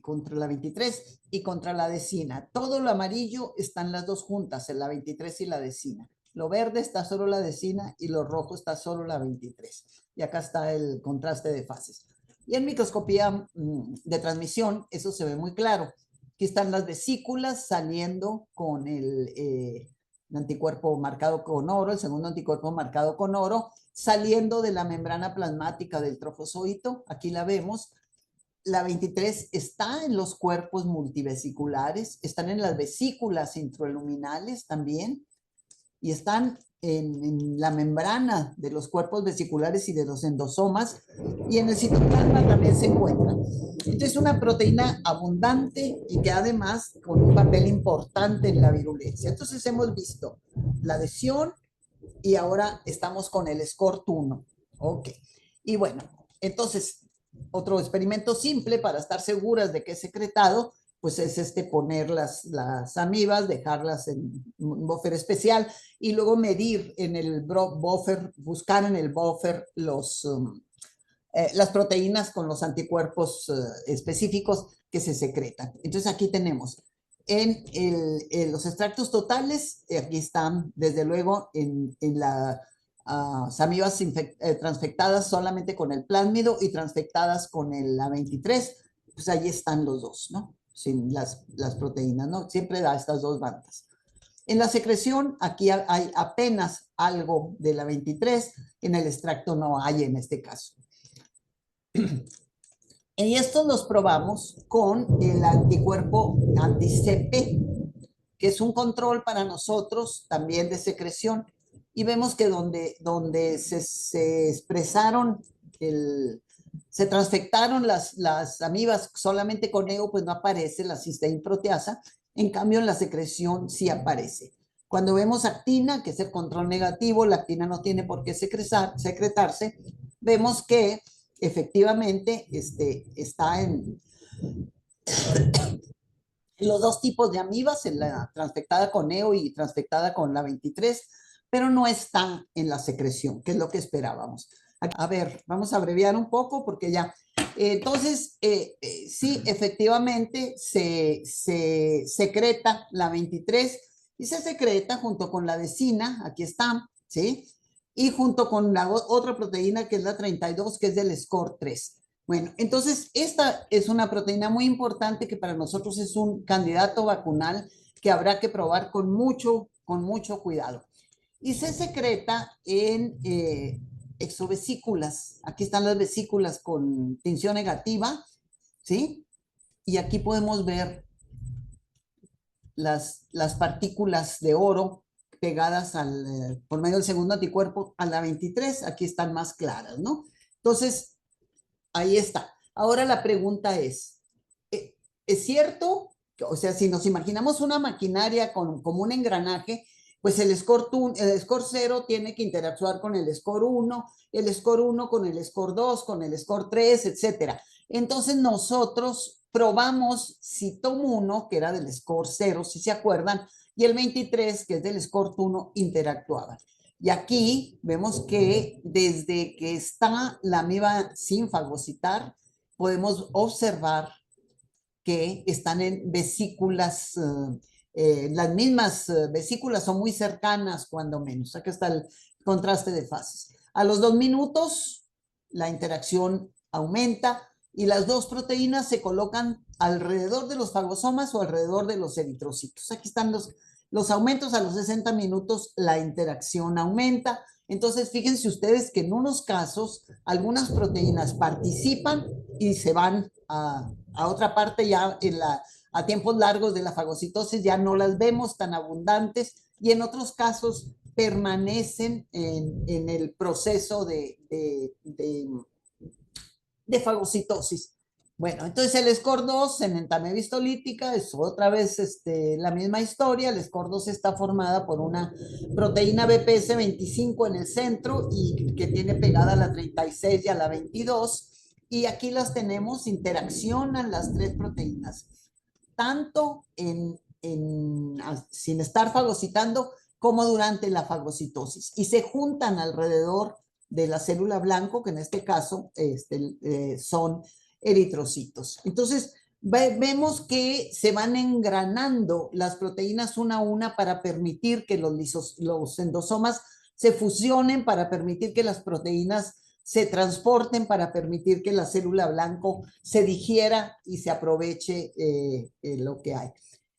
S2: contra la 23 y contra la decina. Todo lo amarillo están las dos juntas, en la 23 y la decina. Lo verde está solo la decina y lo rojo está solo la 23. Y acá está el contraste de fases. Y en microscopía de transmisión, eso se ve muy claro. Aquí están las vesículas saliendo con el anticuerpo marcado con oro, el segundo anticuerpo marcado con oro, saliendo de la membrana plasmática del trofozoito. Aquí la vemos. La 23 está en los cuerpos multivesiculares, están en las vesículas intraluminales también, y están en la membrana de los cuerpos vesiculares y de los endosomas, y en el citoplasma también se encuentra. Entonces, es una proteína abundante y que además con un papel importante en la virulencia. Entonces, hemos visto la adhesión y ahora estamos con el SCORT1. Ok. Y bueno, entonces, otro experimento simple para estar seguras de que es secretado, pues es poner las amibas, dejarlas en un buffer especial y luego medir en el buffer, buscar en el buffer las proteínas con los anticuerpos específicos que se secretan. Entonces aquí tenemos en los extractos totales, aquí están desde luego en las amibas transfectadas solamente con el plásmido y transfectadas con el A23, pues ahí están los dos, ¿no? Sin las proteínas, ¿no? Siempre da estas dos bandas. En la secreción, aquí hay apenas algo de la 23, en el extracto no hay en este caso. Y estos los probamos con el anticuerpo anti-CP, que es un control para nosotros también de secreción. Y vemos que donde se expresaron se transfectaron las amibas solamente con EO, pues no aparece la cisteína proteasa. En cambio, en la secreción sí aparece. Cuando vemos actina, que es el control negativo, la actina no tiene por qué secretarse, vemos que efectivamente está en los dos tipos de amibas, en la transfectada con EO y transfectada con la 23, pero no está en la secreción, que es lo que esperábamos. A ver, vamos a abreviar un poco porque ya. Entonces, sí, efectivamente se secreta la 23 y se secreta junto con la vecina, aquí está, ¿sí? Y junto con la otra proteína que es la 32, que es del score 3. Bueno, entonces esta es una proteína muy importante que para nosotros es un candidato vacunal que habrá que probar con mucho cuidado. Y se secreta en exovesículas. Aquí están las vesículas con tinción negativa, ¿sí? Y aquí podemos ver las partículas de oro pegadas por medio del segundo anticuerpo a la 23. Aquí están más claras, ¿no? Entonces, ahí está. Ahora la pregunta ¿es cierto? O sea, si nos imaginamos una maquinaria como un engranaje, pues el score 0 tiene que interactuar con el score 1, el score 1 con el score 2, con el score 3, etcétera. Entonces nosotros probamos Citom 1, que era del score 0, si se acuerdan, y el 23, que es del score 1, interactuaban. Y aquí vemos que desde que está la amiba sin fagocitar, podemos observar que están en vesículas, las mismas vesículas son muy cercanas cuando menos. Aquí está el contraste de fases. A los 2 minutos, la interacción aumenta y las dos proteínas se colocan alrededor de los fagosomas o alrededor de los eritrocitos. Aquí están los aumentos a los 60 minutos, la interacción aumenta. Entonces, fíjense ustedes que en unos casos algunas proteínas participan y se van a otra parte ya a tiempos largos de la fagocitosis, ya no las vemos tan abundantes y en otros casos permanecen en el proceso de fagocitosis. Bueno, entonces el score 2 en entameia histolítica es otra vez la misma historia. El score 2 está formada por una proteína BPS 25 en el centro y que tiene pegada a la 36 y a la 22. Y aquí las tenemos, interaccionan las tres proteínas, tanto sin estar fagocitando como durante la fagocitosis. Y se juntan alrededor de la célula blanco, que en este caso son eritrocitos. Entonces, vemos que se van engranando las proteínas una a una para permitir que los endosomas se fusionen, para permitir que las proteínas se transporten, para permitir que la célula blanco se digiera y se aproveche lo que hay.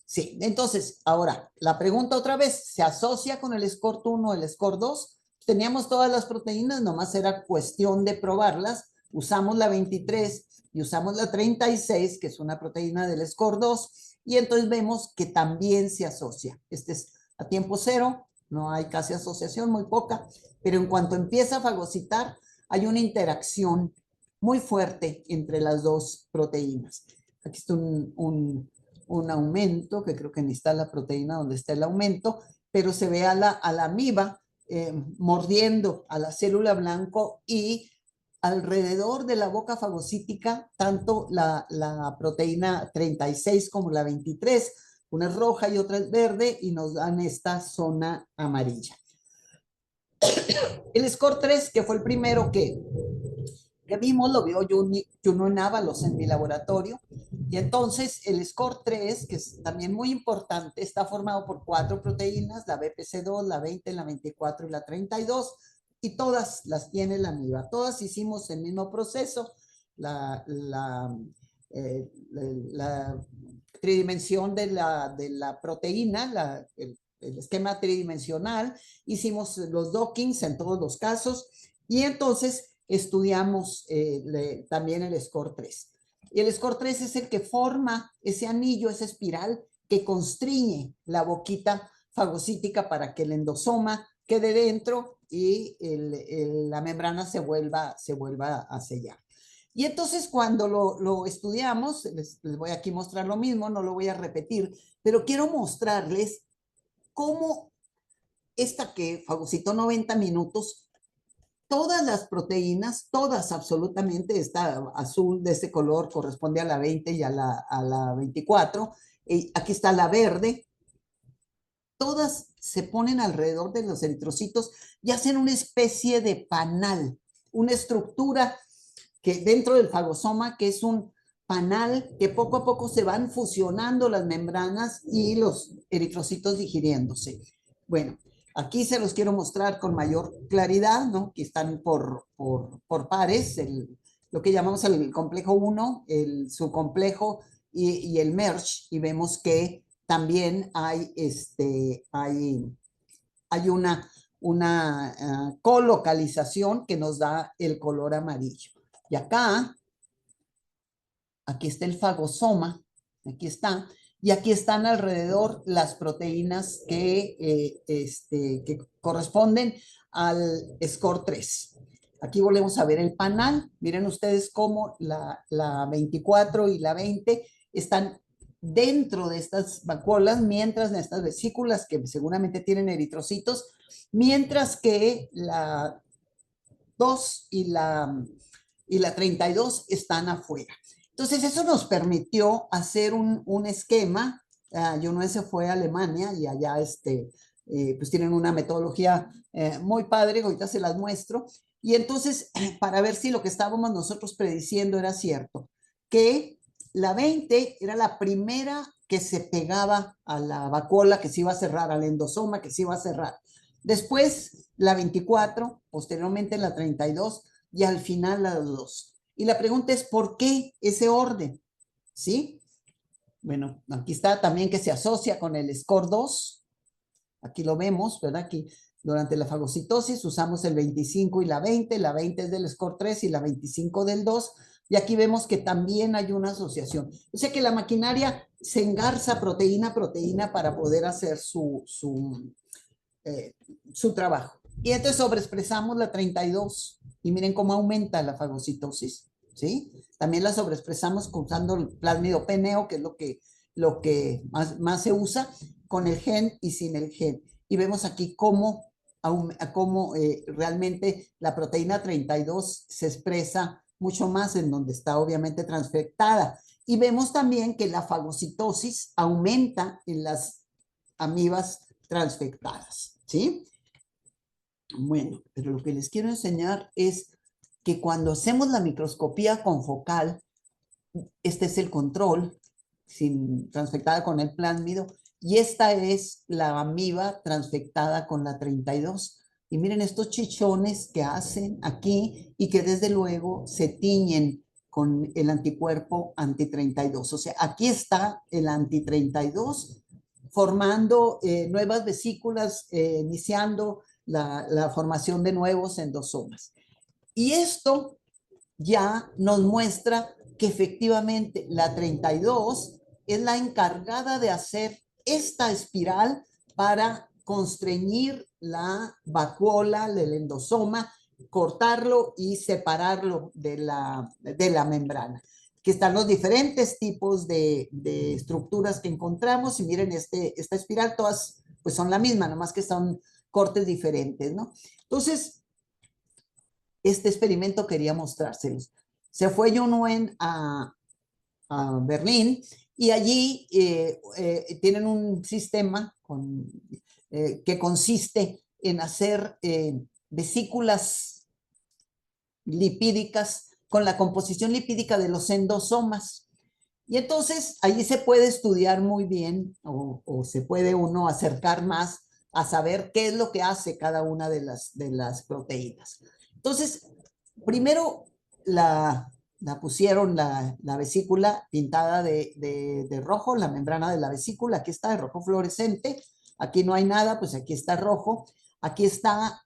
S2: Sí, entonces, ahora, la pregunta otra vez, ¿se asocia con el score 1 o el score 2? Teníamos todas las proteínas, nomás era cuestión de probarlas. Usamos la 23 y usamos la 36, que es una proteína del score 2, y entonces vemos que también se asocia. Este es a tiempo cero, no hay casi asociación, muy poca, pero en cuanto empieza a fagocitar, hay una interacción muy fuerte entre las dos proteínas. Aquí está un aumento, que creo que ni está la proteína donde está el aumento, pero se ve a la amiba mordiendo a la célula blanco y alrededor de la boca fagocítica, tanto la proteína 36 como la 23, una es roja y otra es verde y nos dan esta zona amarilla. El score 3, que fue el primero que vimos, lo vio Juno en Ábalos en mi laboratorio. Y entonces el score 3, que es también muy importante, está formado por 4 proteínas, la BPC2, la 20, la 24 y la 32, y todas las tiene la amiba. Todas hicimos el mismo proceso, la tridimensión de la proteína, el esquema tridimensional, hicimos los dockings en todos los casos, y entonces estudiamos también el score 3. Y el score 3 es el que forma ese anillo, esa espiral que constriñe la boquita fagocítica para que el endosoma quede dentro y la membrana se vuelva a sellar. Y entonces cuando lo estudiamos, les voy aquí a mostrar lo mismo, no lo voy a repetir, pero quiero mostrarles cómo esta que fagocitó 90 minutos, todas las proteínas, todas absolutamente, esta azul de ese color corresponde a la 20 y a la 24, aquí está la verde, todas se ponen alrededor de los eritrocitos y hacen una especie de panal, una estructura que dentro del fagosoma, que es un panal que poco a poco se van fusionando las membranas y los eritrocitos digiriéndose. Bueno, aquí se los quiero mostrar con mayor claridad, ¿no? Que están por pares, lo que llamamos el complejo 1, el subcomplejo y el merge, y vemos que también hay una colocalización que nos da el color amarillo. Y aquí está el fagosoma, aquí está, y aquí están alrededor las proteínas que corresponden al score 3. Aquí volvemos a ver el panal. Miren ustedes cómo la 24 y la 20 están dentro de estas vacuolas, mientras en estas vesículas que seguramente tienen eritrocitos, mientras que la 2 y la 32 están afuera. Entonces, eso nos permitió hacer un esquema. Yo se fue a Alemania y allá pues tienen una metodología muy padre, ahorita se las muestro. Y entonces, para ver si lo que estábamos nosotros prediciendo era cierto, que la 20 era la primera que se pegaba a la vacuola, que se iba a cerrar, al endosoma, que se iba a cerrar. Después la 24, posteriormente la 32 y al final la 2. Y la pregunta es, ¿por qué ese orden? ¿Sí? Bueno, aquí está también que se asocia con el score 2. Aquí lo vemos, ¿verdad? Aquí durante la fagocitosis usamos el 25 y la 20. La 20 es del score 3 y la 25 del 2. Y aquí vemos que también hay una asociación. O sea que la maquinaria se engarza proteína a proteína para poder hacer eh, su trabajo. Y entonces sobreexpresamos la 32 y miren cómo aumenta la fagocitosis, ¿sí? También la sobreexpresamos usando el plásmido peneo, que es lo que más se usa, con el gen y sin el gen. Y vemos aquí cómo realmente la proteína 32 se expresa mucho más en donde está obviamente transfectada. Y vemos también que la fagocitosis aumenta en las amibas transfectadas, ¿sí? Bueno, pero lo que les quiero enseñar es que cuando hacemos la microscopía confocal, este es el control, transfectada con el plásmido, y esta es la amiba transfectada con la 32. Y miren estos chichones que hacen aquí y que desde luego se tiñen con el anticuerpo anti-32. O sea, aquí está el anti-32 formando nuevas vesículas, iniciando la formación de nuevos endosomas. Y esto ya nos muestra que efectivamente la 32 es la encargada de hacer esta espiral para constreñir la vacuola del endosoma, cortarlo y separarlo de la membrana. Que están los diferentes tipos de estructuras que encontramos y miren esta espiral, todas pues son la misma, nomás que son cortes diferentes, ¿no? Entonces, este experimento quería mostrárselos. Se fue John Wen a Berlín y allí tienen un sistema que consiste en hacer vesículas lipídicas con la composición lipídica de los endosomas. Y entonces allí se puede estudiar muy bien o se puede uno acercar más a saber qué es lo que hace cada una de las proteínas. Entonces, primero la pusieron la vesícula pintada de rojo, la membrana de la vesícula, aquí está de rojo fluorescente, aquí no hay nada, pues aquí está rojo, aquí está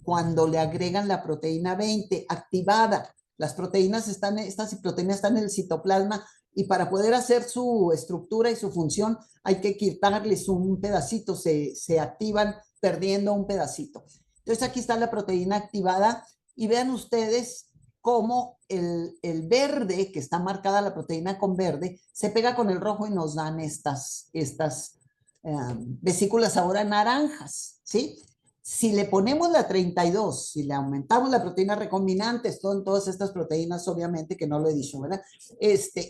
S2: cuando le agregan la proteína 20 activada. Estas proteínas están en el citoplasma y para poder hacer su estructura y su función hay que quitarles un pedacito, se activan perdiendo un pedacito. Entonces aquí está la proteína activada y vean ustedes cómo el verde, que está marcada la proteína con verde, se pega con el rojo y nos dan estas vesículas ahora naranjas, ¿sí? Si le ponemos la 32, si le aumentamos la proteína recombinante, son todas estas proteínas, obviamente, que no lo he dicho, ¿verdad?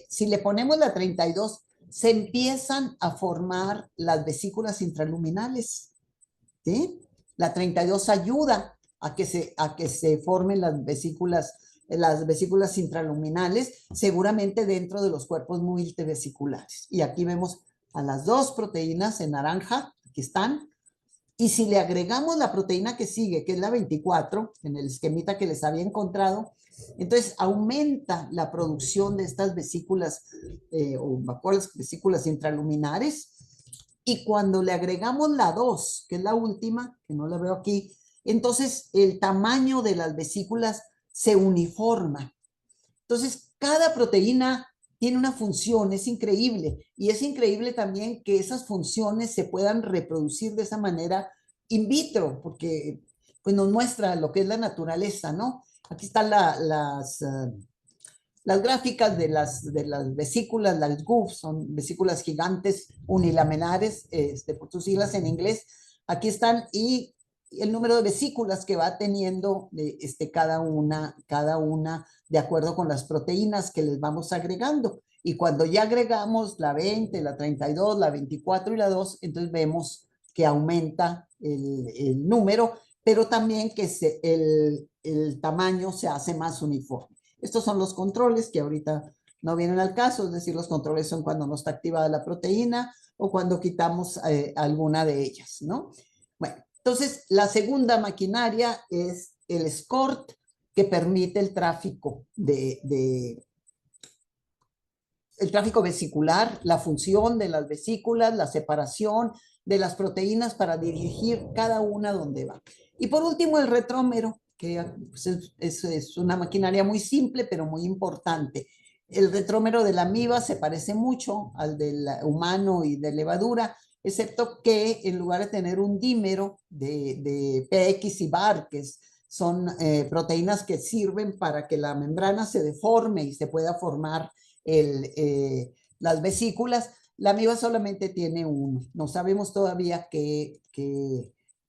S2: Si le ponemos la 32, se empiezan a formar las vesículas intraluminales, ¿sí? La 32 ayuda a que se formen las vesículas intraluminales, seguramente dentro de los cuerpos multivesiculares. Y aquí vemos a las dos proteínas en naranja, aquí están. Y si le agregamos la proteína que sigue, que es la 24, en el esquemita que les había encontrado, entonces aumenta la producción de estas vesículas o vacuolas, vesículas intraluminares. Y cuando le agregamos la 2, que es la última, que no la veo aquí, entonces el tamaño de las vesículas se uniforma. Entonces, cada proteína tiene una función, es increíble. Y es increíble también que esas funciones se puedan reproducir de esa manera in vitro, porque pues, nos muestra lo que es la naturaleza, ¿no? Aquí están las gráficas de las vesículas, las GUF, son vesículas gigantes unilaminares, por sus siglas en inglés. Aquí están y el número de vesículas que va teniendo cada una de acuerdo con las proteínas que les vamos agregando. Y cuando ya agregamos la 20, la 32, la 24 y la 2, entonces vemos que aumenta el número, pero también que el tamaño se hace más uniforme. Estos son los controles que ahorita no vienen al caso, es decir, los controles son cuando no está activada la proteína o cuando quitamos alguna de ellas, ¿no? Bueno, entonces la segunda maquinaria es el SCORT, que permite el tráfico el tráfico vesicular, la función de las vesículas, la separación de las proteínas para dirigir cada una donde va. Y por último, el retrómero, que pues, es una maquinaria muy simple, pero muy importante. El retrómero de la amiba se parece mucho al del humano y de levadura, excepto que en lugar de tener un dímero de PX y BAR, que son proteínas que sirven para que la membrana se deforme y se pueda formar las vesículas, la amiba solamente tiene uno. No sabemos todavía qué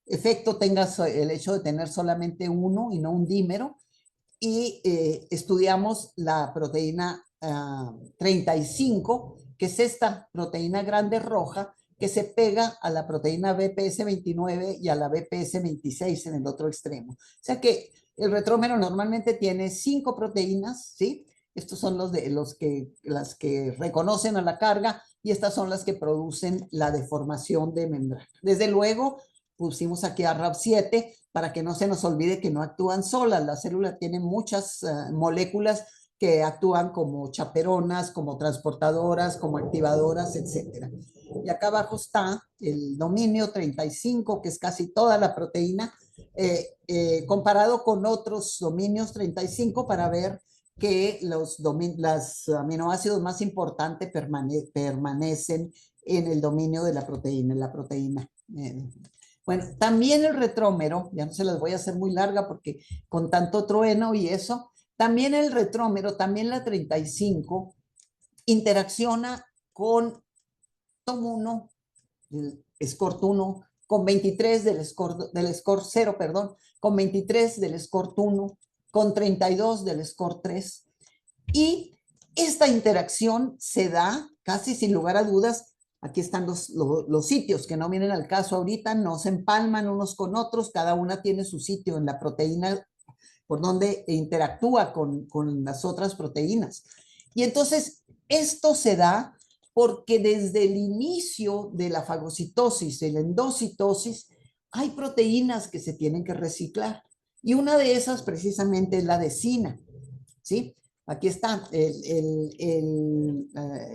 S2: efecto tenga el hecho de tener solamente uno y no un dímero. Y estudiamos la proteína 35, que es esta proteína grande roja que se pega a la proteína BPS 29 y a la BPS 26 en el otro extremo. O sea que el retrómero normalmente tiene 5 proteínas, ¿sí? Estos son las que reconocen a la carga y estas son las que producen la deformación de membrana. Desde luego, pusimos aquí a RAB7 para que no se nos olvide que no actúan solas. La célula tiene muchas moléculas que actúan como chaperonas, como transportadoras, como activadoras, etc. Y acá abajo está el dominio 35, que es casi toda la proteína, comparado con otros dominios 35 para ver que los aminoácidos más importantes permanecen en el dominio de la proteína, en la proteína. Bueno, también el retrómero, ya no se las voy a hacer muy larga porque con tanto trueno y eso, también el retrómero, también la 35, interacciona con TOM1, el SCORT1, con 23 del SCORT0, perdón, con 23 del SCORT1, con 32 del SCORT3. Y esta interacción se da casi sin lugar a dudas. Aquí están los sitios que no vienen al caso ahorita, no se empalman unos con otros, cada una tiene su sitio en la proteína por donde interactúa con las otras proteínas. Y entonces esto se da porque desde el inicio de la fagocitosis, de la endocitosis, hay proteínas que se tienen que reciclar. Y una de esas precisamente es la decina, ¿sí? Aquí está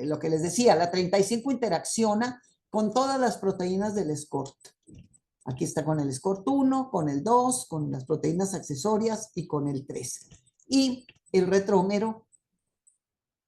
S2: lo que les decía, la 35 interacciona con todas las proteínas del SCORT. Aquí está con el SCORT1, con el 2, con las proteínas accesorias y con el 3. Y el retrómero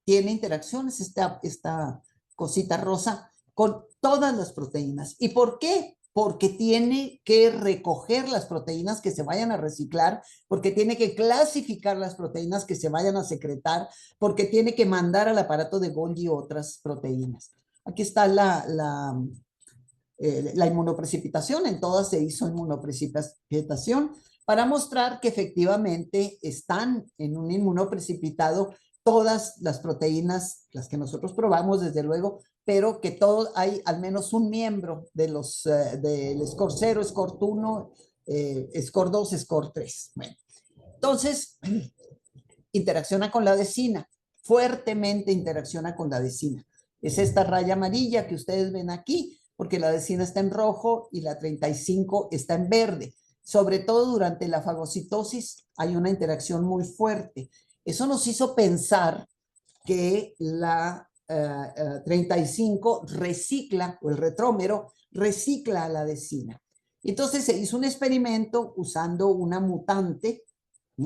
S2: tiene interacciones, esta cosita rosa, con todas las proteínas. ¿Y por qué? porque tiene que recoger las proteínas que se vayan a reciclar, porque tiene que clasificar las proteínas que se vayan a secretar, porque tiene que mandar al aparato de Golgi otras proteínas. Aquí está la inmunoprecipitación, en todas se hizo inmunoprecipitación para mostrar que efectivamente están en un inmunoprecipitado todas las proteínas, las que nosotros probamos desde luego, pero que todo, hay al menos un miembro de los del score 0, score 1, score 2, score 3. Bueno, entonces interacciona con la adesina, fuertemente interacciona con la adesina. Es esta raya amarilla que ustedes ven aquí, porque la adesina está en rojo y la 35 está en verde. Sobre todo durante la fagocitosis hay una interacción muy fuerte. Eso nos hizo pensar que la 35 recicla, o el retrómero recicla a la adesina. Entonces se hizo un experimento usando una mutante, ¿sí?,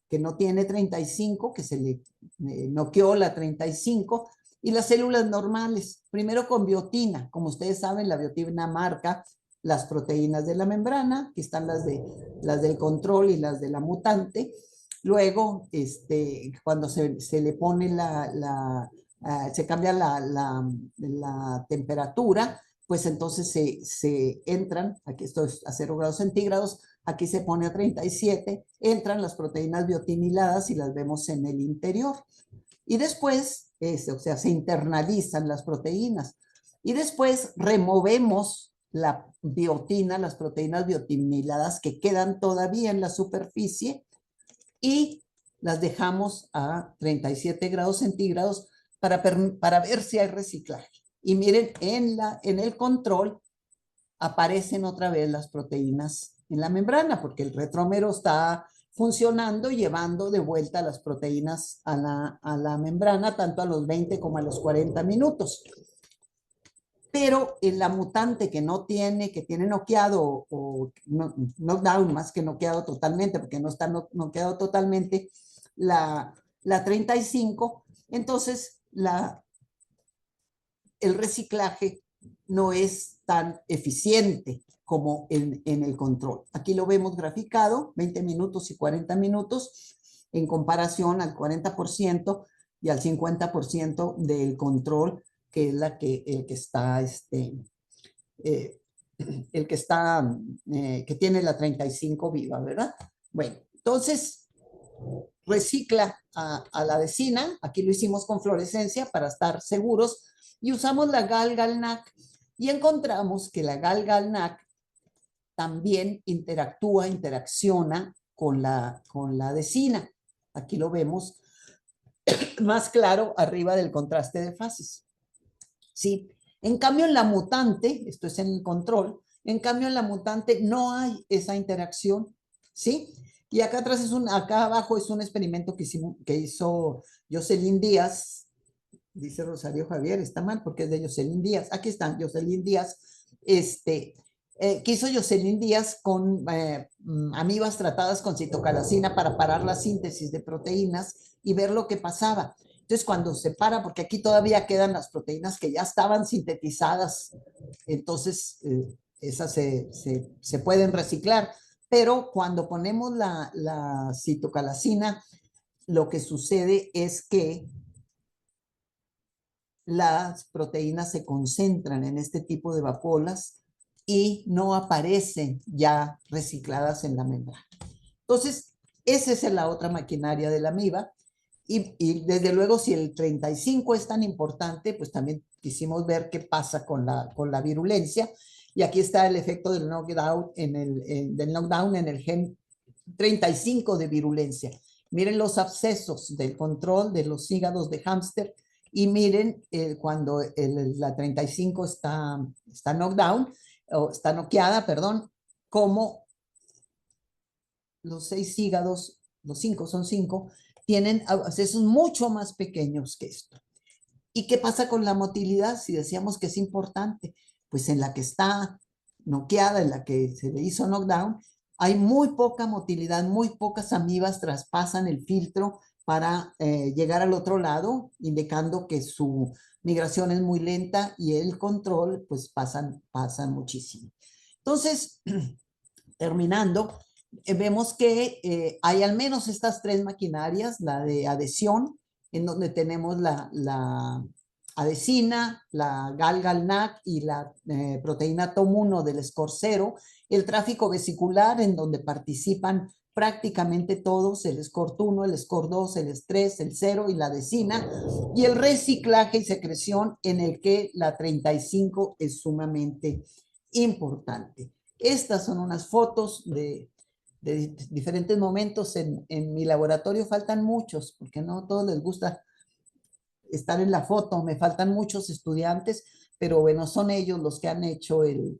S2: que no tiene 35, que se le noqueó la 35, y las células normales, primero con biotina. Como ustedes saben, la biotina marca las proteínas de la membrana, que están las del control y las de la mutante. Luego, cuando se le pone se cambia la temperatura, pues entonces se entran, aquí esto es a 0 grados centígrados, aquí se pone a 37, entran las proteínas biotiniladas y las vemos en el interior. Y después, o sea, se internalizan las proteínas. Y después removemos la biotina, las proteínas biotiniladas que quedan todavía en la superficie, y las dejamos a 37 grados centígrados para ver si hay reciclaje. Y miren, en el control aparecen otra vez las proteínas en la membrana, porque el retrómero está funcionando y llevando de vuelta las proteínas a la membrana, tanto a los 20 como a los 40 minutos. Pero en la mutante que tiene noqueado o knockdown, más que noqueado totalmente, porque no está noqueado totalmente, la 35, entonces el reciclaje no es tan eficiente como en el control. Aquí lo vemos graficado, 20 minutos y 40 minutos, en comparación al 40% y al 50% del control, que es el que está, que tiene la 35 viva, ¿verdad? Bueno, entonces recicla a la adesina. Aquí lo hicimos con fluorescencia para estar seguros, y usamos la GAL-GALNAC, y encontramos que la GAL-GALNAC también interacciona con la adesina. Aquí lo vemos más claro arriba del contraste de fases. ¿Sí? En cambio, en la mutante, esto es en el control, en cambio en la mutante no hay esa interacción, ¿sí? Y acá atrás acá abajo es un experimento que hizo Jocelyn Díaz, dice Rosario Javier, está mal porque es de Jocelyn Díaz. Aquí están Jocelyn Díaz, que hizo Jocelyn Díaz con amibas tratadas con citocalacina para parar la síntesis de proteínas y ver lo que pasaba. Entonces, cuando se para, porque aquí todavía quedan las proteínas que ya estaban sintetizadas, entonces esas se pueden reciclar. Pero cuando ponemos la citocalacina, lo que sucede es que las proteínas se concentran en este tipo de vacuolas y no aparecen ya recicladas en la membrana. Entonces, esa es la otra maquinaria de la amiba. Y desde luego, si el 35 es tan importante, pues también quisimos ver qué pasa con la virulencia. Y aquí está el efecto del knockdown en el gen 35 de virulencia. Miren los abscesos del control de los hígados de hámster, y miren cuando la 35 está knockdown, o está noqueada, perdón, como los 6 hígados, los 5 son 5, tienen abscesos mucho más pequeños que esto. ¿Y qué pasa con la motilidad? Si decíamos que es importante, pues en la que está noqueada, en la que se le hizo knockdown, hay muy poca motilidad, muy pocas amibas traspasan el filtro para llegar al otro lado, indicando que su migración es muy lenta y el control, pues pasan muchísimo. Entonces, terminando, vemos que hay al menos estas tres maquinarias, la de adhesión, en donde tenemos la adesina, la GAL-GALNAC y la proteína TOM1 del score 0, el tráfico vesicular, en donde participan prácticamente todos, el score 1, el score 2, el estrés, el 0 y la adesina, y el reciclaje y secreción, en el que la 35 es sumamente importante. Estas son unas fotos de diferentes momentos en mi laboratorio. Faltan muchos, porque no a todos les gusta estar en la foto. Me faltan muchos estudiantes, pero bueno, son ellos los que han hecho el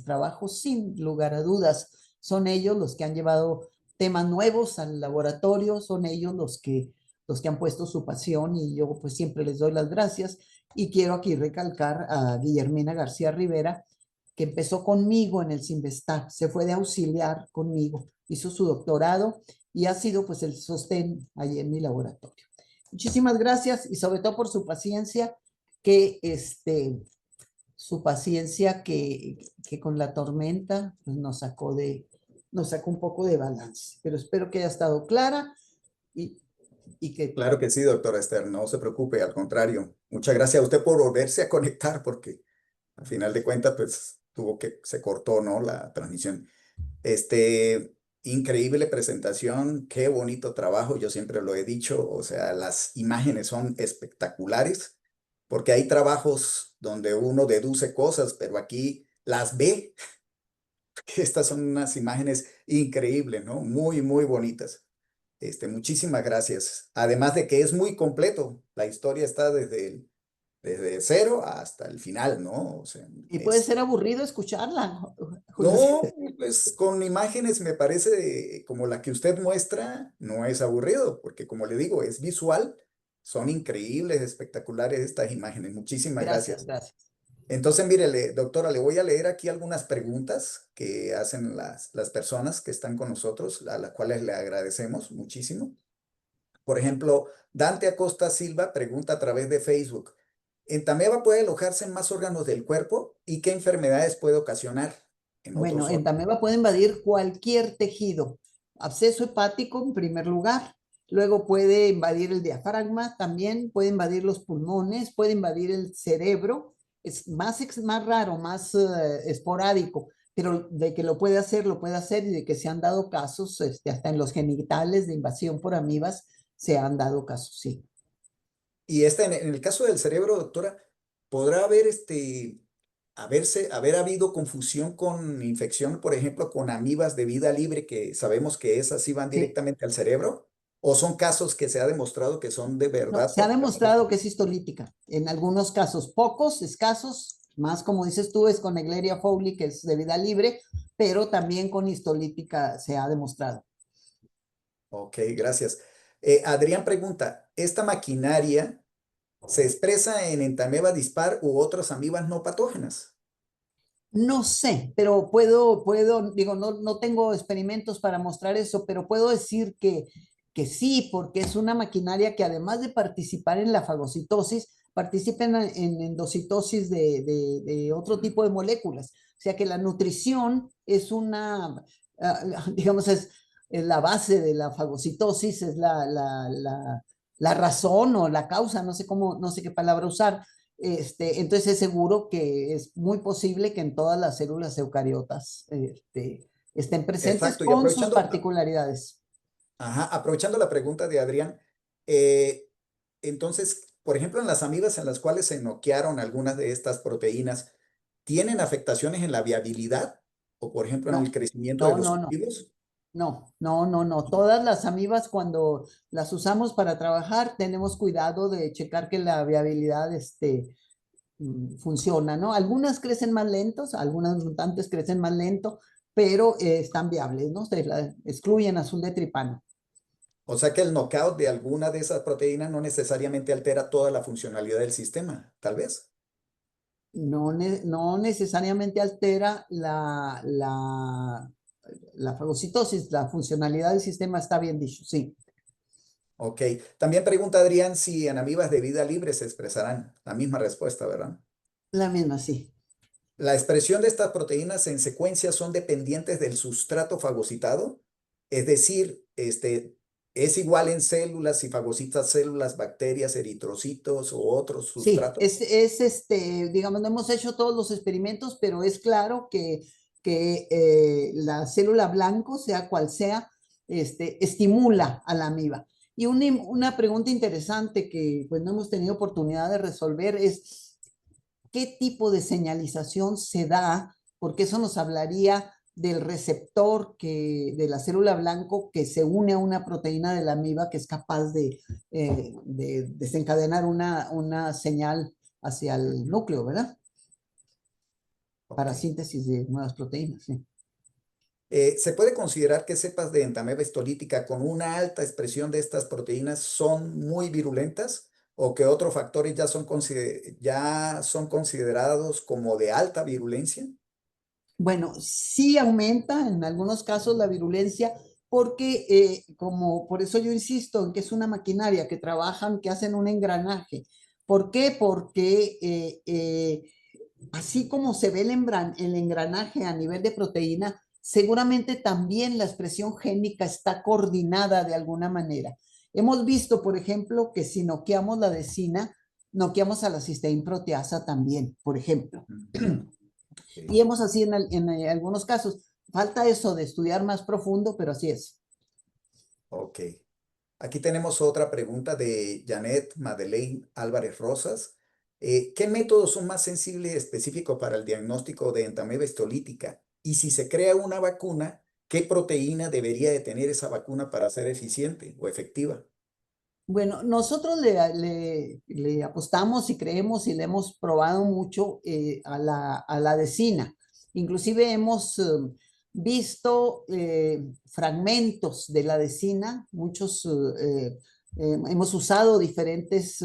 S2: trabajo sin lugar a dudas. Son ellos los que han llevado temas nuevos al laboratorio, son ellos los que han puesto su pasión y yo pues siempre les doy las gracias. Y quiero aquí recalcar a Guillermina García Rivera, que empezó conmigo en el Sinvestar, se fue de auxiliar conmigo, hizo su doctorado y ha sido pues el sostén ahí en mi laboratorio. Muchísimas gracias y sobre todo por que su paciencia que con la tormenta pues nos sacó un poco de balance, pero espero que haya estado clara y, y que
S1: Claro que sí, doctora Esther, no se preocupe, al contrario. Muchas gracias a usted por volverse a conectar, porque al final de cuentas, pues se cortó, ¿no? La transmisión. Increíble presentación, qué bonito trabajo, yo siempre lo he dicho, o sea, las imágenes son espectaculares, porque hay trabajos donde uno deduce cosas, pero aquí las ve. Estas son unas imágenes increíbles, ¿no? Muy, muy bonitas. Muchísimas gracias. Además de que es muy completo, la historia está desde cero hasta el final, ¿no? O sea,
S2: y puede ser aburrido escucharla, Julio.
S1: no, pues con imágenes me parece como la que usted muestra, no es aburrido, porque como le digo, es visual, son increíbles, espectaculares estas imágenes. Muchísimas
S2: Gracias,
S1: gracias.
S2: gracias.
S1: Entonces, mire, doctora, le voy a leer aquí algunas preguntas que hacen las personas que están con nosotros, a las cuales le agradecemos muchísimo. Por ejemplo, Dante Acosta Silva pregunta a través de Facebook, ¿en Tameva puede alojarse en más órganos del cuerpo y qué enfermedades puede ocasionar en
S2: Bueno,
S1: otros
S2: en
S1: órganos?
S2: Tameva puede invadir cualquier tejido. Absceso hepático en primer lugar. Luego puede invadir el diafragma, también puede invadir los pulmones, puede invadir el cerebro. Es más raro, más esporádico, pero de que lo puede hacer y de que se han dado casos, hasta en los genitales de invasión por amibas, se han dado casos, sí.
S1: Y en el caso del cerebro, doctora, ¿podrá haber habido confusión con infección, por ejemplo, con amibas de vida libre, que sabemos que esas sí van
S2: Sí.
S1: directamente al cerebro? ¿O son casos que se ha demostrado que son de
S2: No,
S1: verdad
S2: se ha
S1: portadores?
S2: demostrado que es histolítica. En algunos casos, pocos, escasos, más como dices tú, es con Escherichia fowli, que es de vida libre, pero también con histolítica se ha demostrado.
S1: Ok, gracias. Adrián pregunta, ¿esta maquinaria se expresa en Entamoeba dispar u otras amibas no patógenas?
S2: No sé, pero digo, no tengo experimentos para mostrar eso, pero puedo decir que sí, porque es una maquinaria que además de participar en la fagocitosis, participa en endocitosis de otro tipo de moléculas. O sea que la nutrición es digamos, es la base de la fagocitosis, es la razón o la causa, no sé qué palabra usar. Entonces es seguro que es muy posible que en todas las células eucariotas estén presentes
S1: Exacto, y
S2: con sus particularidades.
S1: aprovechando la pregunta de Adrián, eh, entonces, por ejemplo, en las amibas en las cuales se noquearon algunas de estas proteínas, ¿tienen afectaciones en la viabilidad o, por ejemplo, en el
S2: No,
S1: crecimiento de
S2: no,
S1: los
S2: no, no,
S1: tejidos?
S2: no. Todas las amibas cuando las usamos para trabajar tenemos cuidado de checar que la viabilidad funciona, ¿no? Algunas crecen más lentos, algunas mutantes crecen más lento, pero están viables, ¿no? Excluyen azul de tripano.
S1: O sea que el knockout de alguna de esas proteínas no necesariamente altera toda la funcionalidad del sistema, tal vez.
S2: No necesariamente altera la fagocitosis, la funcionalidad del sistema está bien dicho, sí.
S1: Ok. También pregunta Adrián si en amibas de vida libre se expresarán. La misma respuesta, ¿verdad?
S2: La misma, sí.
S1: La expresión de estas proteínas en secuencia son dependientes del sustrato fagocitado, es decir, es igual en células, si fagocitas células, bacterias, eritrocitos o otros
S2: Sí,
S1: sustratos.
S2: digamos, no hemos hecho todos los experimentos, pero es claro que la célula blanco, sea cual sea, estimula a la amiba. Y una pregunta interesante que pues no hemos tenido oportunidad de resolver es qué tipo de señalización se da, porque eso nos hablaría del receptor de la célula blanco que se une a una proteína de la amiba que es capaz de desencadenar una señal hacia el núcleo, ¿verdad?
S1: Ok.
S2: Para síntesis de nuevas proteínas. Sí.
S1: ¿Se puede considerar que cepas de entamoeba histolítica con una alta expresión de estas proteínas son muy virulentas o que otros factores ya son considerados como de alta virulencia?
S2: Bueno, sí aumenta en algunos casos la virulencia porque, como por eso yo insisto en que es una maquinaria que trabajan, que hacen un engranaje. ¿Por qué? Porque así como se ve el engranaje a nivel de proteína, seguramente también la expresión génica está coordinada de alguna manera. Hemos visto, por ejemplo, que si noqueamos la decina, noqueamos a la cisteína proteasa también, por ejemplo.
S1: Ok.
S2: Y hemos así en algunos casos. Falta eso de estudiar más profundo, pero así es.
S1: Ok. Aquí tenemos otra pregunta de Janet Madeleine Álvarez Rosas. ¿Qué métodos son más sensibles y específicos para el diagnóstico de entamoeba histolítica? Y si se crea una vacuna, ¿qué proteína debería de tener esa vacuna para ser eficiente o efectiva?
S2: Bueno, nosotros le apostamos y creemos y le hemos probado mucho a la decina. Inclusive hemos visto fragmentos de la decina, hemos usado diferentes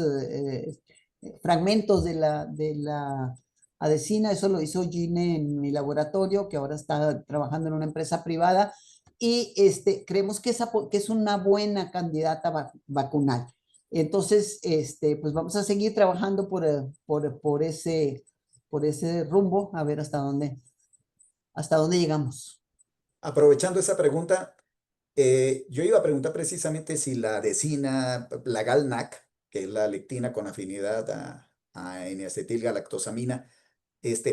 S2: fragmentos de la adecina, eso lo hizo Gine en mi laboratorio, que ahora está trabajando en una empresa privada, y creemos que es una buena candidata vacunal. Entonces, pues vamos a seguir trabajando por ese rumbo, a ver hasta dónde llegamos.
S1: Aprovechando esa pregunta, yo iba a preguntar precisamente si la decina, la GalNAc, que es la lectina con afinidad a N-acetilgalactosamina,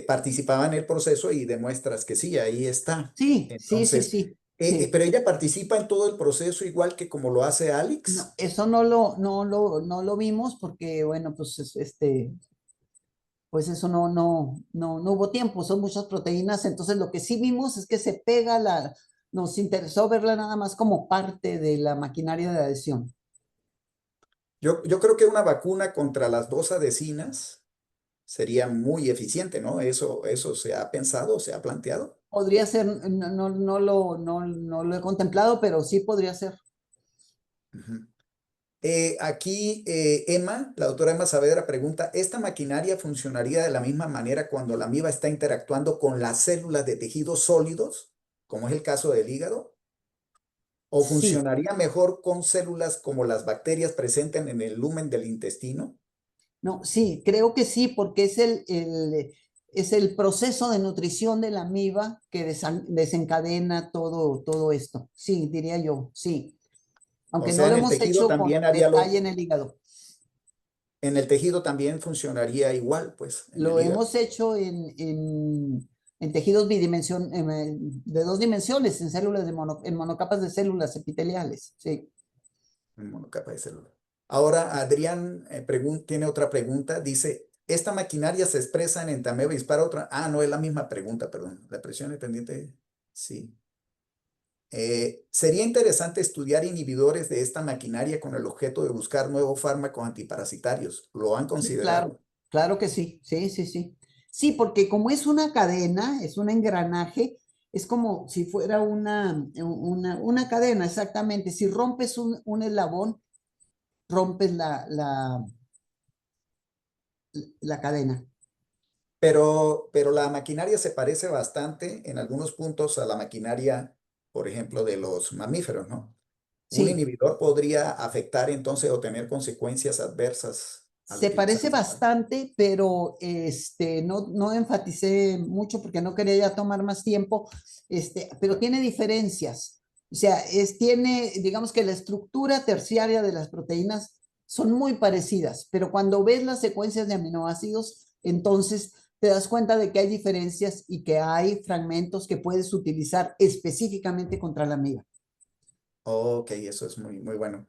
S1: participaba en el proceso y demuestras que sí, ahí está.
S2: Sí, sí, sí,
S1: Entonces,
S2: sí, sí.
S1: pero ella participa en todo el proceso igual que como lo hace
S2: No,
S1: Alex.
S2: eso no lo vimos porque, bueno, pues pues eso no hubo tiempo, son muchas proteínas, entonces lo que sí vimos es que se pega nos interesó verla nada más como parte de la maquinaria de adhesión.
S1: Yo creo que una vacuna contra las dos adhesinas sería muy eficiente, ¿no? Eso se ha pensado, se ha planteado.
S2: Podría ser, no lo he contemplado, pero sí podría ser.
S1: Ujú. Aquí Emma, la doctora Emma Saavedra pregunta, ¿esta maquinaria funcionaría de la misma manera cuando la amiba está interactuando con las células de tejidos sólidos, como es el caso del hígado? ¿O
S2: Sí,
S1: funcionaría mejor con células como las bacterias presentes en el lumen del intestino?
S2: no, sí, creo que sí, porque es el proceso de nutrición de la amiba que desencadena todo esto. Sí, diría yo, sí.
S1: O
S2: Aunque no
S1: sea,
S2: lo hemos hecho con detalle en el hígado.
S1: en el tejido también funcionaría igual, pues, en el
S2: Lo
S1: hígado.
S2: hemos hecho en tejidos de dos dimensiones, en células en monocapas de células epiteliales. Sí,
S1: En monocapa de célula. Ahora, Adrián tiene otra pregunta. Dice, ¿esta maquinaria se expresa en entameba y dispara otra? Ah, no, es la misma pregunta, perdón. La presión dependiente, sí. Sería interesante estudiar inhibidores de esta maquinaria con el objeto de buscar nuevos fármacos antiparasitarios. ¿Lo han
S2: sí, claro,
S1: considerado?
S2: claro que sí, sí, sí, sí. Sí, porque como es una cadena, es un engranaje, es como si fuera una cadena, exactamente. Si rompes un eslabón, rompes la cadena.
S1: Pero la maquinaria se parece bastante en algunos puntos a la maquinaria, por ejemplo, de los mamíferos, ¿no? ¿Un
S2: Sí,
S1: inhibidor podría afectar entonces o tener consecuencias adversas al
S2: se parece
S1: utilizarlo?
S2: bastante, pero no enfaticé mucho porque no quería ya tomar más tiempo, pero tiene diferencias. O sea, digamos que la estructura terciaria de las proteínas son muy parecidas, pero cuando ves las secuencias de aminoácidos, entonces te das cuenta de que hay diferencias y que hay fragmentos que puedes utilizar específicamente contra la amiga.
S1: Ok, eso es muy, muy bueno.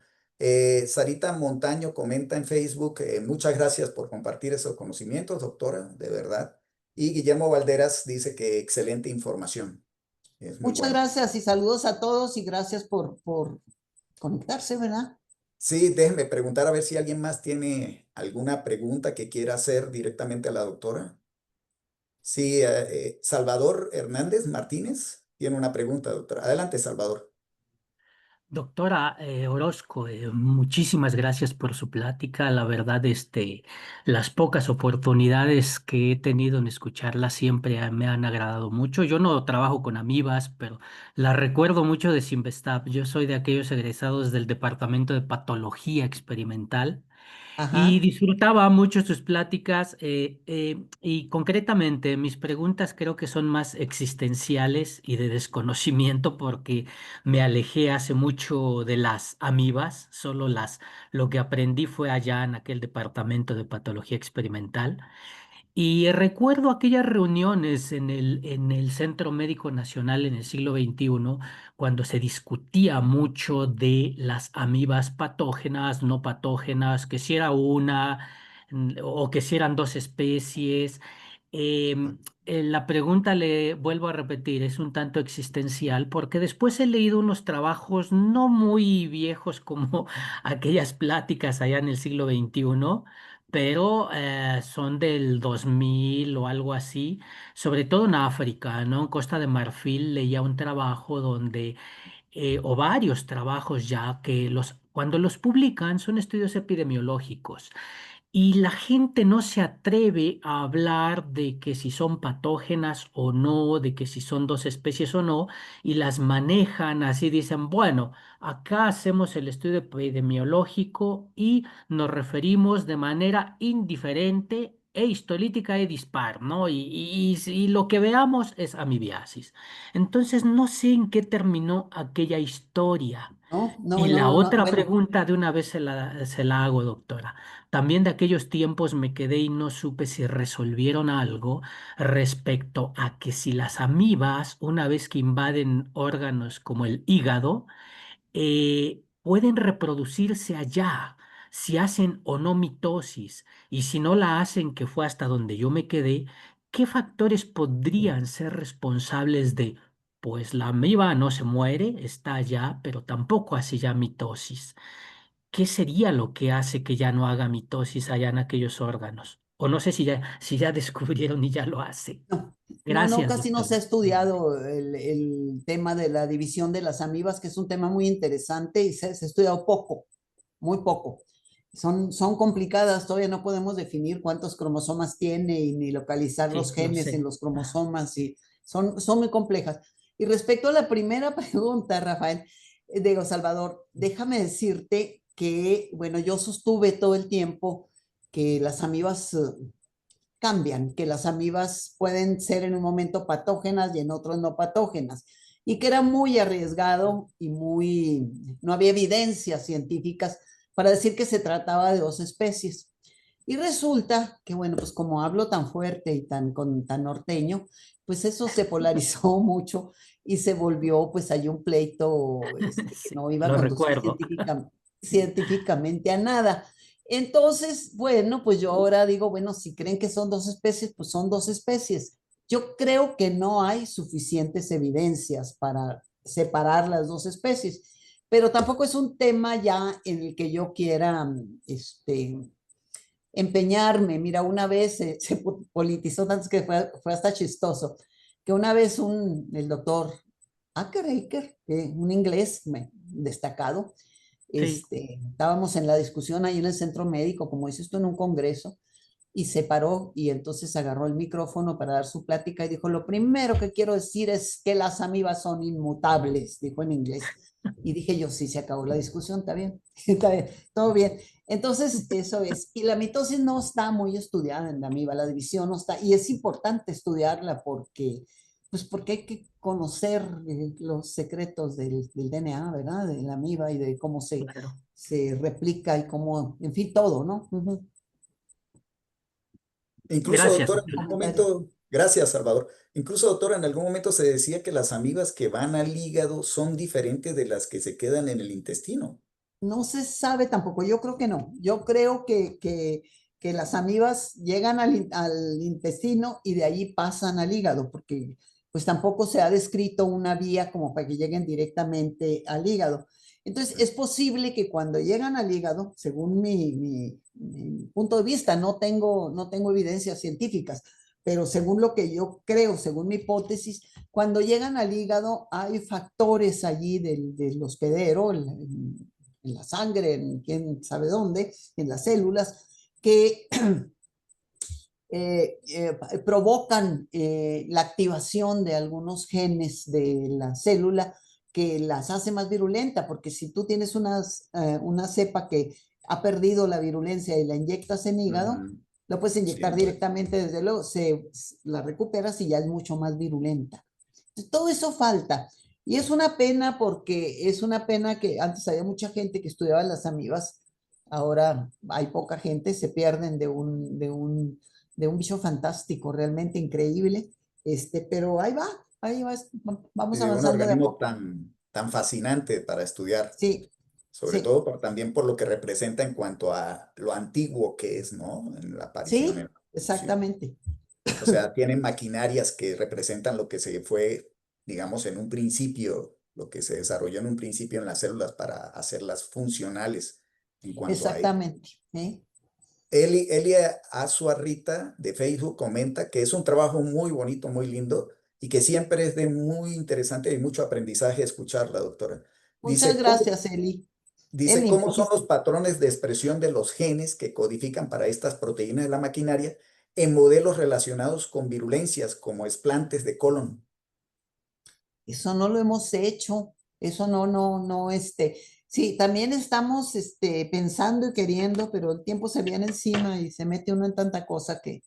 S1: Sarita Montaño comenta en Facebook, muchas gracias por compartir esos conocimientos, doctora, de verdad. Y Guillermo Valderas dice que excelente información, es muy
S2: Muchas
S1: bueno.
S2: gracias y saludos a todos y gracias por conectarse, ¿verdad?
S1: Sí, déjeme preguntar a ver si alguien más tiene alguna pregunta que quiera hacer directamente a la doctora. Sí, Salvador Hernández Martínez tiene una pregunta, doctora. Adelante, Salvador.
S3: Doctora Orozco, muchísimas gracias por su plática. La verdad, las pocas oportunidades que he tenido en escucharla siempre me han agradado mucho. Yo no trabajo con amibas, pero la recuerdo mucho de Simvestab. Yo soy de aquellos egresados del Departamento de Patología Experimental y
S2: Ajá.
S3: disfrutaba mucho sus pláticas y concretamente mis preguntas creo que son más existenciales y de desconocimiento porque me alejé hace mucho de las amibas, lo que aprendí fue allá en aquel departamento de patología experimental. Y recuerdo aquellas reuniones en el Centro Médico Nacional en el siglo XXI, cuando se discutía mucho de las amibas patógenas, no patógenas, que si era una o que si eran dos especies. La pregunta le vuelvo a repetir, es un tanto existencial, porque después he leído unos trabajos no muy viejos como aquellas pláticas allá en el siglo XXI, pero son del 2000 o algo así, sobre todo en África, ¿no? En Costa de Marfil leía un trabajo donde, o varios trabajos ya, cuando los publican son estudios epidemiológicos y la gente no se atreve a hablar de que si son patógenas o no, de que si son dos especies o no, y las manejan así, dicen, bueno, acá hacemos el estudio epidemiológico y nos referimos de manera indiferente e histolítica e dispar, ¿no? Y lo que veamos es amibiasis. Entonces, no sé en qué terminó aquella historia.
S2: No, no,
S3: Y
S2: no,
S3: la
S2: no, no.
S3: otra
S2: Bueno,
S3: pregunta de una vez se la hago, doctora. También de aquellos tiempos me quedé y no supe si resolvieron algo respecto a que si las amibas, una vez que invaden órganos como el hígado, pueden reproducirse allá, si hacen o no mitosis, y si no la hacen, que fue hasta donde yo me quedé, ¿qué factores podrían ser responsables de, pues la amiba no se muere, está allá, pero tampoco hace ya mitosis? ¿Qué sería lo que hace que ya no haga mitosis allá en aquellos órganos? O no sé si ya descubrieron y ya lo hace.
S2: no, no,
S3: Gracias,
S2: casi no
S3: doctor.
S2: se ha estudiado el tema de la división de las amibas, que es un tema muy interesante y se ha estudiado poco, muy poco. Son complicadas, todavía no podemos definir cuántos cromosomas tiene y ni localizar los
S3: Sí, lo
S2: genes en
S3: sé.
S2: los cromosomas y son muy complejas. Y respecto a la primera pregunta, Rafael, digo, Salvador, déjame decirte que, bueno, yo sostuve todo el tiempo que las amibas cambian, que las amibas pueden ser en un momento patógenas y en otros no patógenas, y que era muy arriesgado y no había evidencias científicas para decir que se trataba de dos especies. Y resulta que, bueno, pues como hablo tan fuerte y tan norteño, pues eso se polarizó mucho y se volvió pues ahí un pleito que
S3: Sí,
S2: no iba a
S3: lo
S2: conducir
S3: recuerdo.
S2: científicamente a nada. Entonces, bueno, pues yo ahora digo, bueno, si creen que son dos especies, pues son dos especies. Yo creo que no hay suficientes evidencias para separar las dos especies, pero tampoco es un tema ya en el que yo quiera empeñarme. Mira, una vez se politizó tanto que fue hasta chistoso, que una vez el doctor Aker, un inglés destacado,
S3: Sí.
S2: estábamos en la discusión ahí en el centro médico, como dices tú, en un congreso, y se paró y entonces agarró el micrófono para dar su plática y dijo, lo primero que quiero decir es que las amibas son inmutables, dijo en inglés. Y dije yo, sí, se acabó la discusión, está bien, está bien, todo bien. Entonces, eso es. Y la mitosis no está muy estudiada en la amiba, la división no está, y es importante estudiarla porque, pues porque hay que conocer los secretos del DNA, ¿verdad? De la amiba y de cómo
S3: Claro.
S2: se replica y cómo, en fin, todo, ¿no? Ujú.
S1: Incluso,
S3: Gracias.
S1: doctora, en algún
S2: Comentario.
S1: momento, gracias, Salvador. Incluso, doctora, en algún momento se decía que las amibas que van al hígado son diferentes de las que se quedan en el intestino.
S2: No se sabe tampoco, yo creo que no. Yo creo que las amibas llegan al intestino y de ahí pasan al hígado, porque pues tampoco se ha descrito una vía como para que lleguen directamente al hígado. Entonces, es posible que cuando llegan al hígado, según mi punto de vista, no tengo evidencias científicas, pero según lo que yo creo, según mi hipótesis, cuando llegan al hígado hay factores allí del hospedero, en la sangre, en quién sabe dónde, en las células, que provocan la activación de algunos genes de la célula que las hace más virulenta, porque si tú tienes una cepa que ha perdido la virulencia y la inyectas en hígado,
S1: Ujú.
S2: lo puedes
S1: Sí,
S2: inyectar directamente, desde luego, la recuperas y ya es mucho más virulenta. Entonces, todo eso falta. Y es una pena porque es una pena que antes había mucha gente que estudiaba las amibas, ahora hay poca gente, se pierden de un bicho fantástico, realmente increíble, pero ahí va,
S1: y
S2: vamos
S1: de un
S2: avanzando de a
S1: organismo
S2: poco.
S1: tan fascinante para estudiar,
S2: Sí,
S1: sobre
S2: sí,
S1: todo también por lo que representa en cuanto a lo antiguo que es, ¿no? En la aparición, en
S2: sí,
S1: la evolución.
S2: exactamente.
S1: O sea, tienen maquinarias que representan lo que se fue, digamos, en un principio, lo que se desarrolló en un principio en las células para hacerlas funcionales en cuanto a ello.
S2: Exactamente. ¿Eh?
S1: Elia Azuarrita de Facebook comenta que es un trabajo muy bonito, muy lindo y que siempre es de muy interesante y mucho aprendizaje escucharla, doctora.
S2: Muchas
S1: Dice, ¿cómo,
S2: gracias, Eli.
S1: dice,
S2: Eli, me
S1: ¿cómo son los
S2: dijiste.
S1: patrones de expresión de los genes que codifican para estas proteínas de la maquinaria en modelos relacionados con virulencias como explantes de colon?
S2: Eso no lo hemos hecho. Eso no. Sí, también estamos pensando y queriendo, pero el tiempo se viene encima y se mete uno en tanta cosa que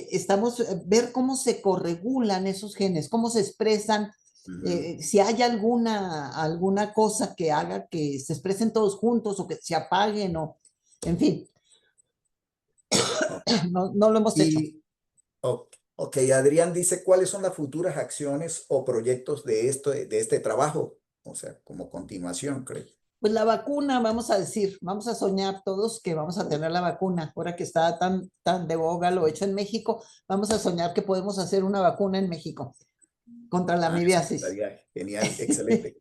S2: estamos ver cómo se corregulan esos genes, cómo se expresan,
S1: Ujú.
S2: si hay alguna cosa que haga que se expresen todos juntos o que se apaguen o, en fin,
S1: Ok.
S2: no lo hemos hecho.
S1: Y, ok, Adrián dice, ¿cuáles son las futuras acciones o proyectos de este trabajo? O sea, como continuación, creo.
S2: Pues la vacuna, vamos a decir, vamos a soñar todos que vamos a tener la vacuna. Ahora que está tan de boga lo hecho en México, vamos a soñar que podemos hacer una vacuna en México contra la
S1: Eso
S2: amibiasis.
S1: estaría genial, excelente.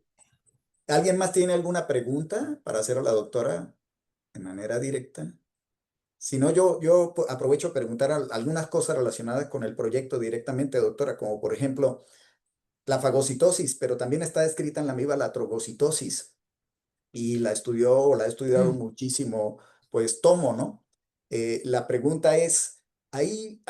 S1: ¿Alguien más tiene alguna pregunta para hacer a la doctora de manera directa? Si no, yo aprovecho a preguntar algunas cosas relacionadas con el proyecto directamente, doctora, como por ejemplo la fagocitosis, pero también está descrita en la amiba la trogocitosis y la he estudiado
S2: Mm.
S1: muchísimo, pues Tomo, ¿no? La pregunta es, ¿hay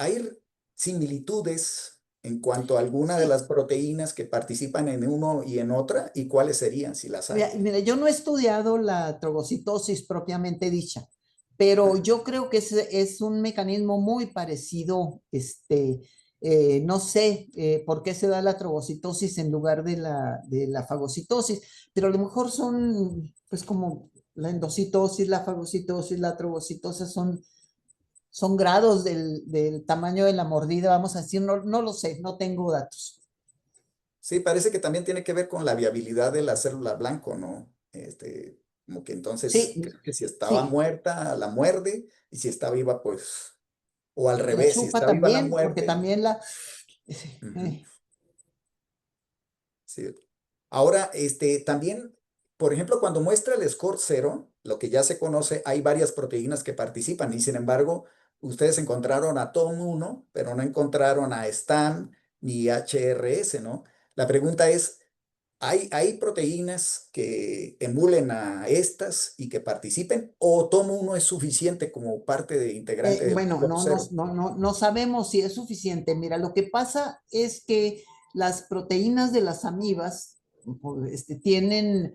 S1: similitudes en cuanto a alguna de
S2: Sí,
S1: las proteínas que participan en uno y en otra? ¿Y cuáles serían, si las hay?
S2: mira, yo no he estudiado la trogocitosis propiamente dicha, pero
S1: Ajá.
S2: yo creo que es un mecanismo muy parecido, no sé por qué se da la trogocitosis en lugar de la fagocitosis, pero a lo mejor son, pues como la endocitosis, la fagocitosis, la trogocitosis son grados del tamaño de la mordida, vamos a decir, no lo sé, no tengo datos.
S1: Sí, parece que también tiene que ver con la viabilidad de la célula blanco, ¿no? Como que entonces,
S2: Sí,
S1: creo que si estaba
S2: sí,
S1: muerta, la muerde, y si está viva, pues, o al
S2: la
S1: revés, si
S2: chupa
S1: está viva, la
S2: también, porque
S1: muerde.
S2: también
S1: Ujú.
S2: eh,
S1: Sí. Ahora, también, por ejemplo, cuando muestra el score cero, lo que ya se conoce, hay varias proteínas que participan y sin embargo, ustedes encontraron a TOM1, pero no encontraron a STAM ni HRS, ¿no? La pregunta es, ¿hay proteínas que emulen a estas y que participen o TOM1 es suficiente como parte de integrante del
S2: bueno,
S1: score cero?
S2: no sabemos si es suficiente. Mira, lo que pasa es que las proteínas de las amibas tienen,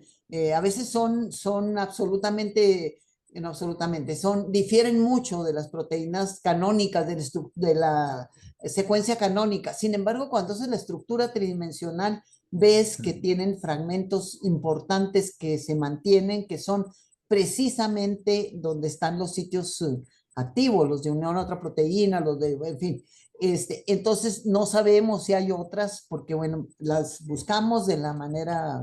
S2: a veces son absolutamente, no absolutamente, difieren mucho de las proteínas canónicas, de la secuencia canónica. Sin embargo, cuando haces la estructura tridimensional, ves que tienen fragmentos importantes que se mantienen, que son precisamente donde están los sitios activos, los de unión a otra proteína, los de, en fin. Entonces no sabemos si hay otras, porque bueno, las buscamos de la manera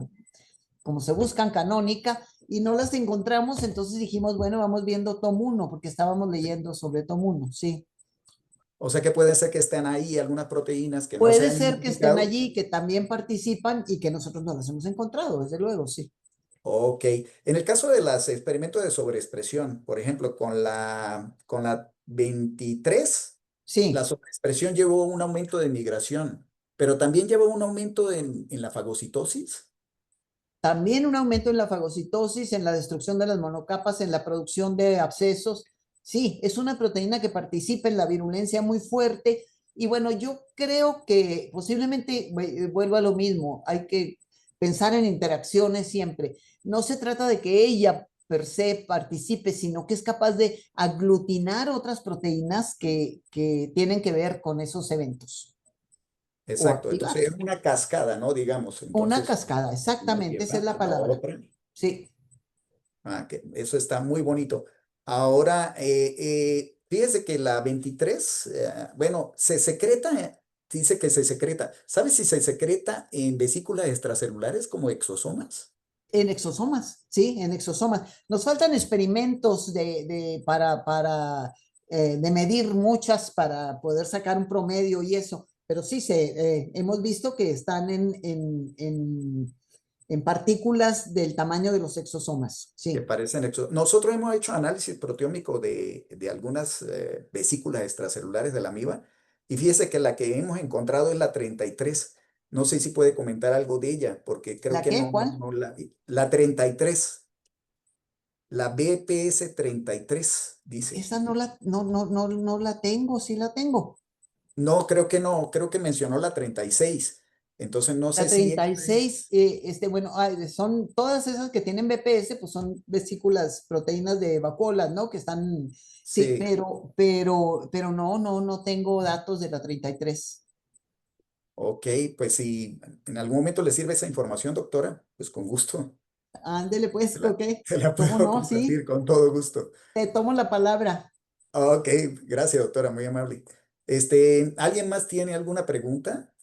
S2: como se buscan canónica y no las encontramos, entonces dijimos, bueno, vamos viendo Tom 1, porque estábamos leyendo sobre Tom 1, sí.
S1: O sea que puede ser que estén ahí algunas proteínas que no se
S2: Puede
S1: han
S2: ser que estén
S1: identificado.
S2: allí, que también participan y que nosotros no las hemos encontrado, desde luego, sí.
S1: Ok. En el caso de los experimentos de sobreexpresión, por ejemplo, con la 23, la
S2: Sí,
S1: sobreexpresión llevó un aumento de migración, pero también llevó un aumento en la fagocitosis.
S2: también un aumento en la fagocitosis, en la destrucción de las monocapas, en la producción de abscesos. Sí, es una proteína que participa en la virulencia muy fuerte. Y bueno, yo creo que posiblemente vuelvo a lo mismo. Hay que pensar en interacciones siempre. No se trata de que ella per se participe, sino que es capaz de aglutinar otras proteínas que tienen que ver con esos eventos o
S1: Exacto. Entonces es
S2: activarlos.
S1: una cascada, ¿no? Digamos,
S2: Una
S1: entonces
S2: cascada,
S1: una
S2: exactamente, esa es
S1: lleva
S2: la
S1: a la
S2: palabra.
S1: otra.
S2: Sí.
S1: Que eso está muy bonito. Ahora, fíjese que la 23, bueno, se secreta, dice que se secreta. ¿Sabes si se secreta en vesículas extracelulares como exosomas?
S2: En exosomas, sí, en exosomas. Nos faltan experimentos de medir muchas para poder sacar un promedio y eso, pero sí, hemos visto que están en partículas del tamaño de los exosomas,
S1: Que
S2: sí.
S1: parecen Nosotros hemos hecho análisis proteómico de algunas vesículas extracelulares de la amiba y fíjese que la que hemos encontrado es la 33. No sé si puede comentar algo de ella, porque creo
S2: ¿La
S1: que
S2: qué? ¿Cuál?
S1: no la 33, la BPS 33, dice.
S2: Esa no la tengo, sí la tengo.
S1: No, creo que no, creo que mencionó la 36. Entonces no
S2: La
S1: sé si esta
S2: 36,
S1: es.
S2: bueno, son todas esas que tienen BPS, pues son vesículas, proteínas de vacuolas, ¿no? Que están, sí,
S1: Sí,
S2: pero no tengo datos de la 33.
S1: ok, pues si en algún momento le sirve esa información, doctora, pues con gusto
S2: Ándele, pues, ok,
S1: te la
S2: ¿cómo
S1: puedo
S2: no? Sí,
S1: compartir con todo gusto.
S2: te tomo la palabra.
S1: Ok, gracias, doctora, muy amable. ¿Alguien más tiene alguna pregunta?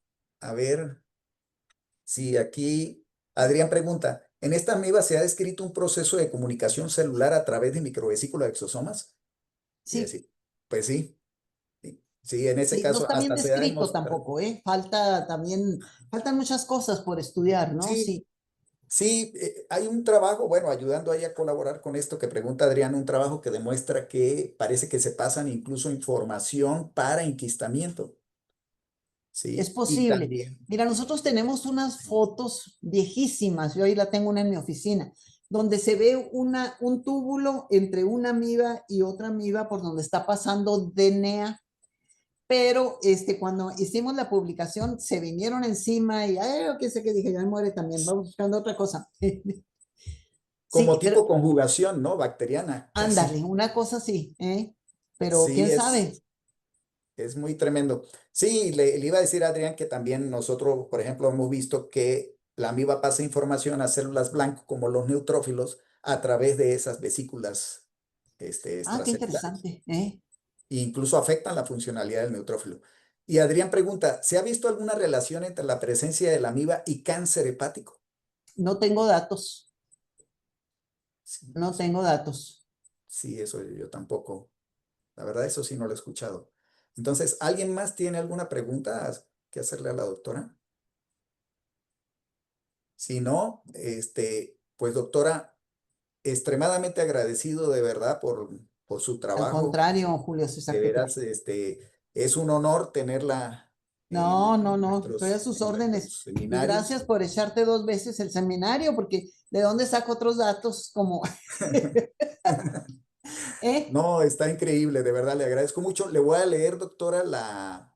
S1: A ver, si aquí Adrián pregunta, ¿en esta amiba se ha descrito un proceso de comunicación celular a través de microvesículos de exosomas? Y
S2: Sí,
S1: decir, pues sí. Sí, sí, en ese
S2: sí, no
S1: caso
S2: está bien
S1: hasta se ha
S2: descrito
S1: demostrado.
S2: tampoco, ¿eh? Faltan muchas cosas por estudiar, ¿no?
S1: Sí,
S2: Sí,
S1: sí, hay un trabajo, bueno, ayudando ahí a colaborar con esto que pregunta Adrián, un trabajo que demuestra que parece que se pasan incluso información para enquistamiento,
S2: es
S1: ¿sí? Y
S2: posible.
S1: también,
S2: Mira, nosotros tenemos unas fotos viejísimas, yo ahí la tengo una en mi oficina, donde se ve un túbulo entre una amiba y otra amiba por donde está pasando DNA, pero cuando hicimos la publicación se vinieron encima y, ay, qué sé qué dije, ya me muere también, vamos buscando otra cosa.
S1: como
S2: Sí, pero
S1: tipo conjugación, ¿no? Bacteriana,
S2: ándale,
S1: casi.
S2: una cosa sí, ¿eh? Pero
S1: Sí,
S2: quién sabe.
S1: es muy tremendo. Sí, le iba a decir a Adrián que también nosotros, por ejemplo, hemos visto que la amiba pasa información a células blancas como los neutrófilos a través de esas vesículas
S2: Ah, qué
S1: extracelulares.
S2: interesante, ¿eh?
S1: E incluso afectan la funcionalidad del neutrófilo. Y Adrián pregunta, ¿se ha visto alguna relación entre la presencia de la amiba y cáncer hepático?
S2: No tengo datos,
S1: Sí,
S2: no tengo datos.
S1: sí, eso yo tampoco. La verdad, eso sí no lo he escuchado. Entonces, ¿alguien más tiene alguna pregunta que hacerle a la doctora? Si no, pues doctora, extremadamente agradecido de verdad por su
S2: Al
S1: trabajo.
S2: contrario, Julio
S1: De
S2: César, ¿qué
S1: veras,
S2: crees?
S1: es un honor tenerla
S2: No, estoy a sus
S1: en
S2: órdenes.
S1: nuestros
S2: Y
S1: seminarios.
S2: gracias por echarte 2 veces el seminario, porque ¿de dónde saco otros datos como, eh?
S1: No, está increíble, de verdad, le agradezco mucho. Le voy a leer, doctora, la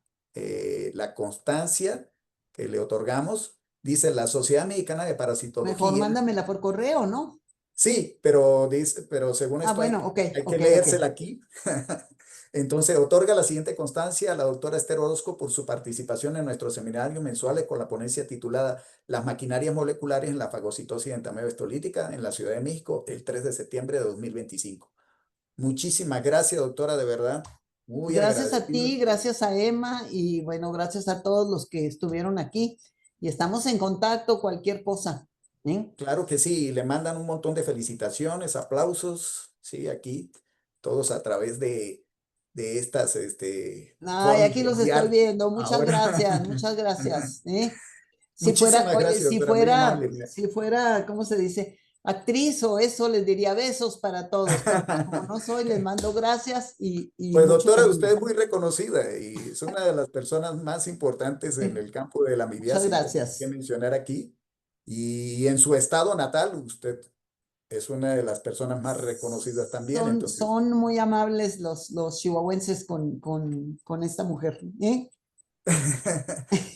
S1: constancia que le otorgamos. Dice la Sociedad Mexicana de
S2: Mejor
S1: Parasitología.
S2: mándamela por correo, ¿no?
S1: Sí, pero dice, pero según
S2: Ah,
S1: esto hay,
S2: bueno, ok,
S1: hay que
S2: ok,
S1: leérsela
S2: ok.
S1: aquí. Entonces, otorga la siguiente constancia a la doctora Esther Orozco por su participación en nuestro seminario mensual con la ponencia titulada Las maquinarias moleculares en la fagocitosis entameoestolítica en la Ciudad de México, el 3 de septiembre de 2025. Muchísimas gracias, doctora, de verdad. Muy
S2: Gracias a
S1: agradecido.
S2: ti, gracias a Emma y bueno, gracias a todos los que estuvieron aquí y estamos en contacto, cualquier cosa. ¿Eh?
S1: Claro que sí, le mandan un montón de felicitaciones, aplausos, sí, aquí, todos a través de estas
S2: Ay,
S1: formas
S2: aquí
S1: de
S2: los estoy
S1: enviar.
S2: viendo. Muchas
S1: Ahora,
S2: gracias, muchas gracias. ¿Eh? Si fuera,
S1: muchísimas
S2: oye,
S1: gracias, doctora, muy amable.
S2: si fuera, ¿cómo se dice? Actriz o eso, les diría besos para todos, pero pues como no soy, les mando gracias y
S1: Pues
S2: mucho
S1: doctora, usted
S2: cariño.
S1: es muy reconocida y es una de las personas más importantes en el campo de la
S2: Muchas
S1: amibiasis, tengo que
S2: gracias.
S1: mencionar aquí. Y en su estado natal, usted es una de las personas más reconocidas también, entonces,
S2: Son muy amables los chihuahuenses con esta mujer. ¿Eh?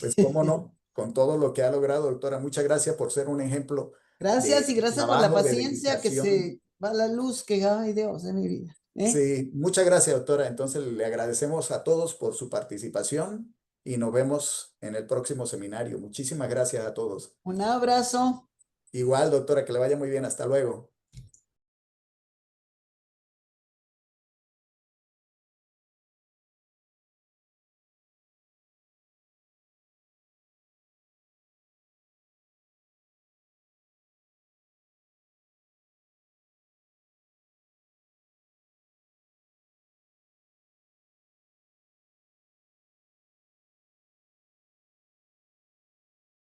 S1: pues cómo no, con todo lo que ha logrado, doctora, muchas gracias por ser un ejemplo
S2: Gracias y
S1: de
S2: gracias por la
S1: trabajo, de
S2: paciencia que
S1: dedicación.
S2: se va la luz, que ay Dios de mi vida. ¿Eh?
S1: Sí, muchas gracias, doctora. Entonces le agradecemos a todos por su participación y nos vemos en el próximo seminario. Muchísimas gracias a todos.
S2: Un abrazo.
S1: Igual, doctora, que le vaya muy bien. Hasta luego.